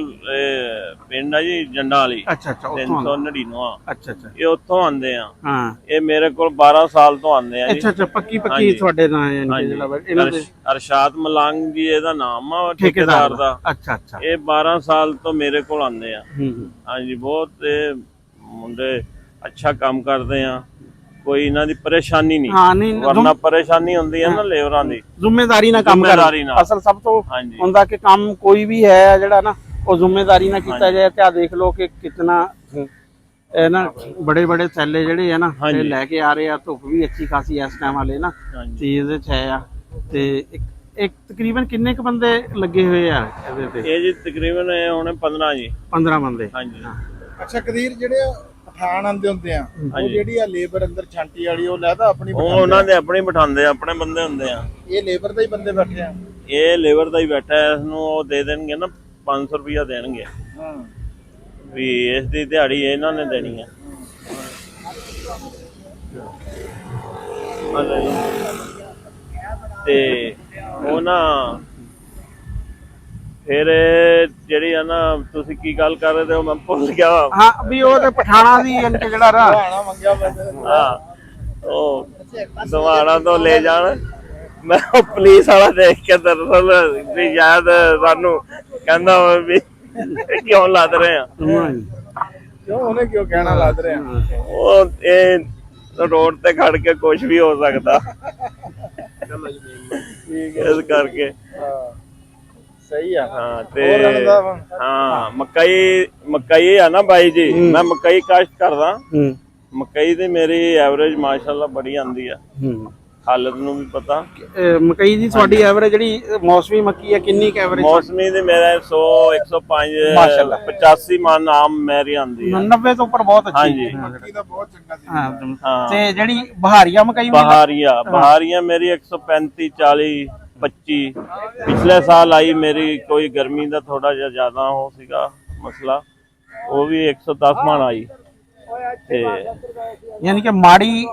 ਪਿੰਡ ਆ ਜੀ ਜੰਡਾ ਵਾਲੀ। ਅੱਛਾ ਅੱਛਾ, ਉੱਥੋਂ 399। ਅੱਛਾ ਅੱਛਾ, ਇਹ ਉੱਥੋਂ ਆਉਂਦੇ ਆ। ਹਾਂ, ਇਹ ਮੇਰੇ ਕੋਲ 12 ਸਾਲ ਤੋਂ ਆਉਂਦੇ ਆ ਜੀ। ਅੱਛਾ ਅੱਛਾ, ਪੱਕੀ ਤੁਹਾਡੇ ਨਾਲ ਯਾਨੀ ਕਿ ਜਿਹੜਾ ਇਹਨਾਂ ਦੇ ਅਰਸ਼ਾਦ ਮਲੰਗ ਜੀ ਇਹਦਾ ਨਾਮ ਆ, ਠੇਕੇਦਾਰ ਦਾ। ਅੱਛਾ ਅੱਛਾ, ਇਹ 12 ਸਾਲ ਤੋਂ ਮੇਰੇ ਕੋਲ ਆਉਂਦੇ ਆ। ਹਾਂਜੀ, ਬਹੁਤ ਇਹ ਮੁੰਡੇ ਅੱਛਾ ਕੰਮ ਕਰਦੇ ਆ, ਕੋਈ ਇਹਨਾਂ ਦੀ ਪਰੇਸ਼ਾਨੀ ਨਹੀਂ। ਹਾਂ, ਨਹੀਂ ਵਰਨਾ ਪਰੇਸ਼ਾਨੀ ਹੁੰਦੀ ਹੈ ਨਾ ਲੇਬਰਾਂ ਦੀ। ਜ਼ਿੰਮੇਵਾਰੀ ਨਾਲ ਕੰਮ ਕਰਨਾ ਅਸਲ ਸਭ ਤੋਂ ਹੁੰਦਾ ਕਿ ਕੰਮ ਕੋਈ ਵੀ ਹੈ ਜਿਹੜਾ ਨਾ ਉਹ ਜ਼ਿੰਮੇਵਾਰੀ ਨਾਲ ਕੀਤਾ ਜਾਏ। ਤੇ ਆ ਦੇਖ ਲਓ ਕਿ ਕਿਤਨਾ ਇਹ ਨਾ ਬੜੇ ਬੜੇ ਥੈਲੇ ਜਿਹੜੇ ਆ ਨਾ ਇਹ ਲੈ ਕੇ ਆ ਰਹੇ ਆ। ਧੁੱਪ ਵੀ ਅੱਛੀ ਖਾਸੀ ਇਸ ਟਾਈਮ ਵਾਲੇ ਨਾ ਚੀਜ਼ ਦੇ ਛੇ ਆ। ਤੇ ਇੱਕ ਤਕਰੀਬਨ ਕਿੰਨੇ ਕੁ ਬੰਦੇ ਲੱਗੇ ਹੋਏ ਆ ਇਹਦੇ ਤੇ? ਇਹ ਜੀ ਤਕਰੀਬਨ ਹੁਣ 15 ਜੀ। 15 ਬੰਦੇ। ਹਾਂਜੀ। ਅੱਛਾ ਕਦੀਰ, ਜਿਹੜੇ ਪਠਾਨ ਆਂਦੇ ਹੁੰਦੇ ਆ, ਉਹ ਜਿਹੜੀ ਆ ਲੇਬਰ ਅੰਦਰ ਛਾਂਟੀ ਵਾਲੀ, ਉਹ ਲੈਦਾ ਆਪਣੀ? ਉਹ ਉਹਨਾਂ ਦੇ ਆਪਣੇ ਬਿਠਾਉਂਦੇ ਆ, ਆਪਣੇ ਬੰਦੇ ਹੁੰਦੇ ਆ। ਇਹ ਲੇਬਰ ਦਾ ਹੀ ਬੰਦੇ ਬੈਠੇ ਆ? ਇਹ ਲੇਬਰ ਦਾ ਹੀ ਬੈਠਾ ਹੈ। ਇਸ ਨੂੰ ਉਹ ਦੇ ਦੇਣਗੇ ਨਾ 500 ਰੁਪਇਆ ਦੇਣਗੇ ਵੀ ਇਸ ਦੀ ਦਿਹਾੜੀ ਇਹਨਾਂ ਨੇ ਦੇਣੀ ਹੈ। ਤੇ ਉਹ ਨਾ ਫਿਰ ਜਿਹੜੀ ਆ ਨਾ, ਤੁਸੀਂ ਕੀ ਗੱਲ ਕਰ ਰਹੇ ਹੋ ਮੈਂ ਭੁੱਲ ਗਿਆ। ਹਾਂ, ਵੀ ਉਹ ਤੇ ਪਠਾਣਾ ਦੀ ਯਾਨੀ ਕਿ ਜਿਹੜਾ ਹਾਂ, ਉਹ ਦਵਾਣਾ ਤੋਂ ਲੈ ਜਾਣ। ਮੈਂ ਉਹ ਪੁਲਿਸ ਵਾਲਾ ਦੇਖ ਕੇ ਦਰਅਸਲ ਵੀ ਯਾਦ ਸਾਨੂੰ ਕਹਿੰਦਾ ਵੀ ਕਿਉਂ ਲੱਦ ਰਹੇ ਆ? ਕਿਉਂ ਉਹਨੇ ਕਿਉਂ ਕਹਿਣਾ ਲੱਦ ਰਹੇ ਆ? ਉਹ ਇਹ ਰੋਡ ਤੇ ਖੜ ਕੇ ਕੁਝ ਵੀ ਹੋ ਸਕਦਾ, ਇਸ ਕਰਕੇ। ਸਹੀ ਆ। ਹਾਂ, ਤੇ ਹਾਂ, ਮਕਈ ਆ ਨਾ ਬਾਈ ਜੀ, ਮੈਂ ਮਕਈ ਕਾਸ਼ਤ ਕਰਦਾ। ਮਕਈ ਦੀ ਮੇਰੀ ਐਵਰੇਜ ਮਾਸ਼ਾਅੱਲਾ ਬੜੀ ਆਂਦੀ ਆ। ਹਾਲਤ ਨੂੰ ਵੀ ਪਤਾ। ਮਕਈ ਦੀ ਤੁਹਾਡੀ ਐਵਰੇਜ ਜਿਹੜੀ ਮੌਸਮੀ ਮੱਕੀ ਹੈ ਕਿੰਨੀ ਕ ਐਵਰੇਜ? ਮੌਸਮੀ ਦੀ ਮੇਰਾ 100 105 ਮਾਸ਼ਾਅੱਲਾ 85 ਮਨ ਆਮ ਮੇਰੀ ਆਂਦੀ ਹੈ। 90 ਤੋਂ ਉੱਪਰ ਬਹੁਤ ਅੱਛੀ। ਹਾਂਜੀ, ਮੱਕੀ ਦਾ ਬਹੁਤ ਚੰਗਾ ਸੀ। ਹਾਂ, ਤੇ ਜਿਹੜੀ ਬਹਾਰੀਆ ਮਕਈ? ਬਹਾਰੀਆ ਮੇਰੀ 135 40 25। ਪਿਛਲੇ ਸਾਲ ਆਈ ਮੇਰੀ, ਕੋਈ ਗਰਮੀ ਦਾ ਥੋੜਾ ਜਿਹਾ ਜ਼ਿਆਦਾ ਹੋ ਸੀਗਾ ਮਸਲਾ, ਉਹ ਵੀ 110 ਮਣ ਆਈ। ਤੇ ਯਾਨੀ ਕਿ ਮਾੜੀ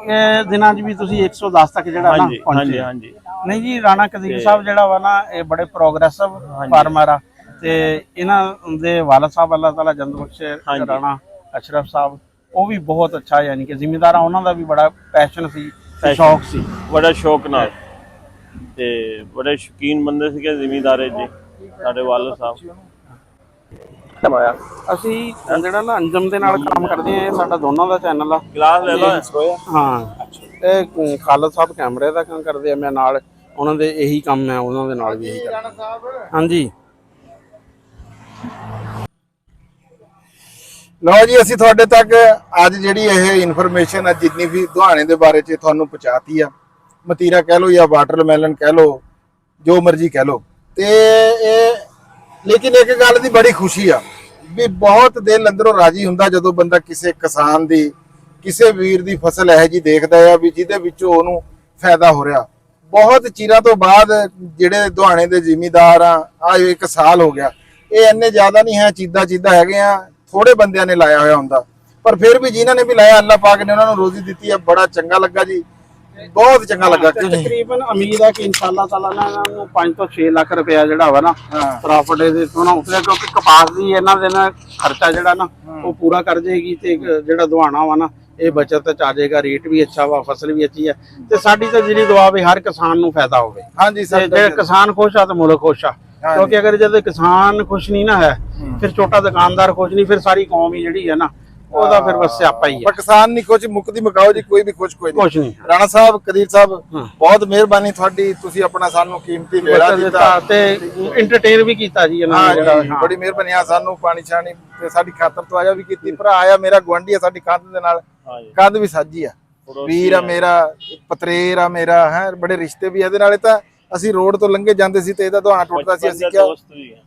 ਦਿਨਾਂ 'ਚ ਵੀ ਤੁਸੀਂ 110 ਤੱਕ ਜਿਹੜਾ ਨਾ ਹਾਂਜੀ ਹਾਂਜੀ। ਨਹੀਂ ਜੀ, ਰਾਣਾ ਕਦੀਰ ਸਾਹਿਬ ਜਿਹੜਾ ਵਾ ਨਾ ਇਹ ਬੜੇ ਪ੍ਰੋਗਰੈਸਿਵ ਫਾਰਮਰ ਆ। ਤੇ ਇਹਨਾਂ ਦੇ ਵਾਲਦ ਸਾਹਿਬ ਅੱਲਾਹ ਤਾਲਾ ਜੰਦ ਬਖਸ਼ੇ ਰਾਣਾ ਅਸ਼ਰਫ ਸਾਹਿਬ, ਉਹ ਵੀ ਬਹੁਤ ਅੱਛਾ, ਯਾਨੀ ਕਿ ਜ਼ਿਮੀਂਦਾਰ ਉਹਨਾਂ ਦਾ ਵੀ ਬੜਾ ਪੈਸ਼ਨ ਸੀ, ਸ਼ੌਕ ਸੀ, ਬੜਾ ਸ਼ੌਕ ਨਾਲ। ਤੇ ਬੜੇ ਸ਼ੌਕੀਨ ਬੰਦੇ ਸੀਗੇ ਜ਼ਿਮੀਂਦਾਰੇ ਜੀ ਸਾਡੇ ਵਾਲਦ ਸਾਹਿਬ। ਅਸੀਂ ਜਿਹੜਾ ਨਾ ਅੰਜਮ ਦੇ ਨਾਲ ਕੰਮ ਕਰਦੇ ਆ, ਇਹ ਸਾਡਾ ਦੋਨਾਂ ਦਾ ਚੈਨਲ ਆ। ਗਲਾਸ ਲੈ ਲਓ। ਹਾਂ, ਇਹ ਖਾਲਦ ਸਾਹਿਬ ਕੈਮਰੇ ਦਾ ਕੰਮ ਕਰਦੇ ਆ, ਮੈਂ ਨਾਲ ਉਹਨਾਂ ਦੇ ਇਹੀ ਕੰਮ ਹੈ, ਉਹਨਾਂ ਦੇ ਨਾਲ ਵੀ ਇਹੀ ਕਰਦਾ। ਹਾਂਜੀ, ਲਓ ਜੀ, ਅਸੀਂ ਤੁਹਾਡੇ ਤੱਕ ਅੱਜ ਜਿਹੜੀ ਇਹ ਇਨਫੋਰਮੇਸ਼ਨ ਆ ਜਿੰਨੀ ਵੀ ਦੁਹਾਣੇ ਦੇ ਬਾਰੇ ਚ ਤੁਹਾਨੂੰ ਪਹੁੰਚਾਤੀ ਆ। ਮਤੀਰਾ ਕਹਿ ਲਓ ਜਾਂ ਵਾਟਰਮੈਲਨ ਕਹਿ ਲਓ, ਜੋ ਮਰਜ਼ੀ ਕਹਿ ਲਓ। ਤੇ ਇਹ ਲੇਕਿਨ ਇੱਕ ਗੱਲ ਦੀ ਬੜੀ ਖੁਸ਼ੀ ਆ ਵੀ ਬਹੁਤ ਦਿਲ ਅੰਦਰੋਂ ਰਾਜੀ ਹੁੰਦਾ ਜਦੋਂ ਬੰਦਾ ਕਿਸੇ ਕਿਸਾਨ ਦੀ, ਕਿਸੇ ਵੀਰ ਦੀ ਫਸਲ ਇਹੋ ਜਿਹੀ ਦੇਖਦਾ ਆ ਵੀ ਜਿਹਦੇ ਵਿੱਚੋਂ ਉਹਨੂੰ ਫਾਇਦਾ ਹੋ ਰਿਹਾ। ਬਹੁਤ ਚਿਰਾਂ ਤੋਂ ਬਾਅਦ ਜਿਹੜੇ ਦੁਹਾਣੇ ਦੇ ਜ਼ਿਮੀਂਦਾਰ ਆ 1 ਸਾਲ ਹੋ ਗਿਆ, ਇਹ ਇੰਨੇ ਜ਼ਿਆਦਾ ਨਹੀਂ ਹੈ, ਚੀਦਾ ਹੈਗੇ ਆ, ਥੋੜੇ ਬੰਦਿਆਂ ਨੇ ਲਾਇਆ ਹੋਇਆ ਹੁੰਦਾ, ਪਰ ਫਿਰ ਵੀ ਜਿਨ੍ਹਾਂ ਨੇ ਵੀ ਲਾਇਆ ਅੱਲਾਹ ਪਾਕ ਨੇ ਉਹਨਾਂ ਨੂੰ ਰੋਜ਼ੀ ਦਿੱਤੀ ਆ। ਬੜਾ ਚੰਗਾ ਲੱਗਾ ਜੀ। ਬਹੁਤ ਚੰਗਾ ਲੱਗਾ ਕਿਉਂ ਜੀ? ਤਕਰੀਬਨ ਉਮੀਦ ਹੈ ਕਿ ਇਨਸ਼ਾਅੱਲਾ ਤਾਲਾ ਨਾ ਇਹਨਾਂ ਨੂੰ 5 ਤੋਂ 6 ਲੱਖ ਰੁਪਇਆ ਜਿਹੜਾ ਵਾ ਨਾ ਪ੍ਰੋਫਿਟ ਇਹਦੇ ਤੋਂ ਨਾ ਉਤਰਿਆ, ਕਿਉਂਕਿ ਕਪਾਸ ਦੀ ਇਹਨਾਂ ਦੇ ਨਾ ਖਰਚਾ ਜਿਹੜਾ ਨਾ ਉਹ ਪੂਰਾ ਕਰ ਜਾਏਗੀ ਤੇ ਜਿਹੜਾ ਦਵਾਣਾ ਵਾ ਨਾ ਇਹ ਬਚਤ ਚ ਆ ਜਾਏਗਾ, ਰੇਟ ਵੀ ਅੱਛਾ ਵਾ, ਫਸਲ ਵੀ ਅੱਛੀ ਹੈ। ਤੇ ਸਾਡੀ ਤਾਂ ਜਿਹੜੀ ਦੁਆ ਵੀ ਹਰ ਕਿਸਾਨ ਨੂੰ ਫਾਇਦਾ ਹੋਵੇ। ਹਾਂਜੀ ਤੇ ਜੇ ਕਿਸਾਨ ਖੁਸ਼ ਆ ਤਾਂ ਮੁਲਕ ਖੁਸ਼ ਆ, ਕਿਉਂਕਿ ਅਗਰ ਜਦ ਕਿਸਾਨ ਖੁਸ਼ ਨਹੀਂ ਨਾ ਹੈ ਫਿਰ ਛੋਟਾ ਦੁਕਾਨਦਾਰ ਖੁਸ਼ ਨਹੀਂ, ਫਿਰ ਸਾਰੀ ਕੌਮ ਹੀ ਜਿਹੜੀ ਹੈ ਨਾ ਉਹਦਾ ਫਿਰ ਬਸ ਸਿਆਪਾ ਹੀ ਹੈ। ਪਰ ਕਿਸਾਨ ਨਹੀਂ ਖੁਸ਼, ਮੁਕਦੀ ਮੁਕਾਓ ਜੀ, ਕੋਈ ਵੀ ਖੁਸ਼ ਕੋਈ ਨਹੀਂ। ਕੁਛ ਨਹੀਂ ਰਾਣਾ ਸਾਹਿਬ, ਕਦੀਰ ਸਾਹਿਬ, ਬਹੁਤ ਮਿਹਰਬਾਨੀ ਤੁਹਾਡੀ, ਤੁਸੀਂ ਆਪਣਾ ਸਾਨੂੰ ਕੀਮਤੀ ਵੇਲਾ ਦਿੱਤਾ ਤੇ ਇੰਟਰਟੇਨ ਵੀ ਕੀਤਾ ਜੀ ਇਹਨਾਂ ਨੇ ਜਿਹੜਾ। ਹਾਂ, ਬੜੀ ਮਿਹਰਬਾਨੀ ਆ, ਸਾਨੂੰ ਪਾਣੀ ਛਾਣੀ ਤੇ ਸਾਡੀ ਖਾਤਰ ਤੋਂ ਆਇਆ ਵੀ ਕੀਤੀ। ਭਰਾ ਆਇਆ ਮੇਰਾ ਗੁਆਂਢੀ ਆ, ਸਾਡੀ ਕੰਧ ਦੇ ਨਾਲ ਕੰਧ ਵੀ ਸਾਂਝੀ ਆ, ਵੀਰ ਆ ਮੇਰਾ, ਪਤਰੇਰ ਆ ਮੇਰਾ, ਹੈ ਬੜੇ ਰਿਸ਼ਤੇ ਵੀ ਇਹਦੇ ਨਾਲ। ਤਾਂ ਅਸੀਂ ਰੋਡ ਤੋਂ ਲੰਘੇ ਜਾਂਦੇ ਸੀ ਤੇ ਇਹਦਾ ਦੁਆਣਾ ਟੁੱਟਦਾ ਸੀ, ਅਸੀਂ ਕਿਹਾ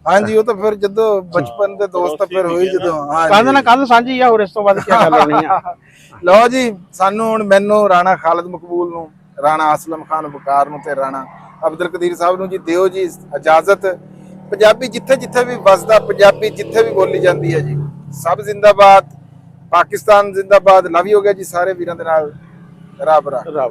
ਹਾਂਜੀ ਉਹ ਤਾਂ ਫਿਰ ਜਦੋਂ ਬਚਪਨ ਦੇ ਦੋਸਤ ਫਿਰ ਹੋਈ ਜਦੋਂ। ਕੰਧ ਨਾਲ ਕੰਧ ਸਾਂਝੀ ਆ, ਹੋਰ ਇਸ ਤੋਂ ਬਾਅਦ ਕੀ ਗੱਲ ਹੋਣੀ ਆ। ਲਓ ਜੀ, ਸਾਨੂੰ ਹੁਣ ਮੈਨੂੰ, ਰਾਣਾ ਖਾਲਦ ਮਕਬੂਲ ਨੂੰ, ਰਾਣਾ ਅਸਲਮ ਖਾਨ ਬਕਾਰ ਨੂੰ ਤੇ ਰਾਣਾ ਅਬਦੁਲ ਕਦੀਰ ਸਾਹਿਬ ਨੂੰ ਜੀ ਦਿਓ ਜੀ ਇਜਾਜ਼ਤ। ਪੰਜਾਬੀ ਜਿੱਥੇ ਜਿੱਥੇ ਵੀ ਵਸਦਾ, ਪੰਜਾਬੀ ਜਿੱਥੇ ਵੀ ਬੋਲੀ ਜਾਂਦੀ ਹੈ ਜੀ, ਸਭ ਜ਼ਿੰਦਾਬਾਦ, ਪਾਕਿਸਤਾਨ ਜ਼ਿੰਦਾਬਾਦ। ਲਵ ਯੂ ਹੋ ਗਿਆ ਜੀ ਸਾਰੇ ਵੀਰਾਂ ਦੇ ਨਾਲ। ਰੱਬ ਰੱਖਾ।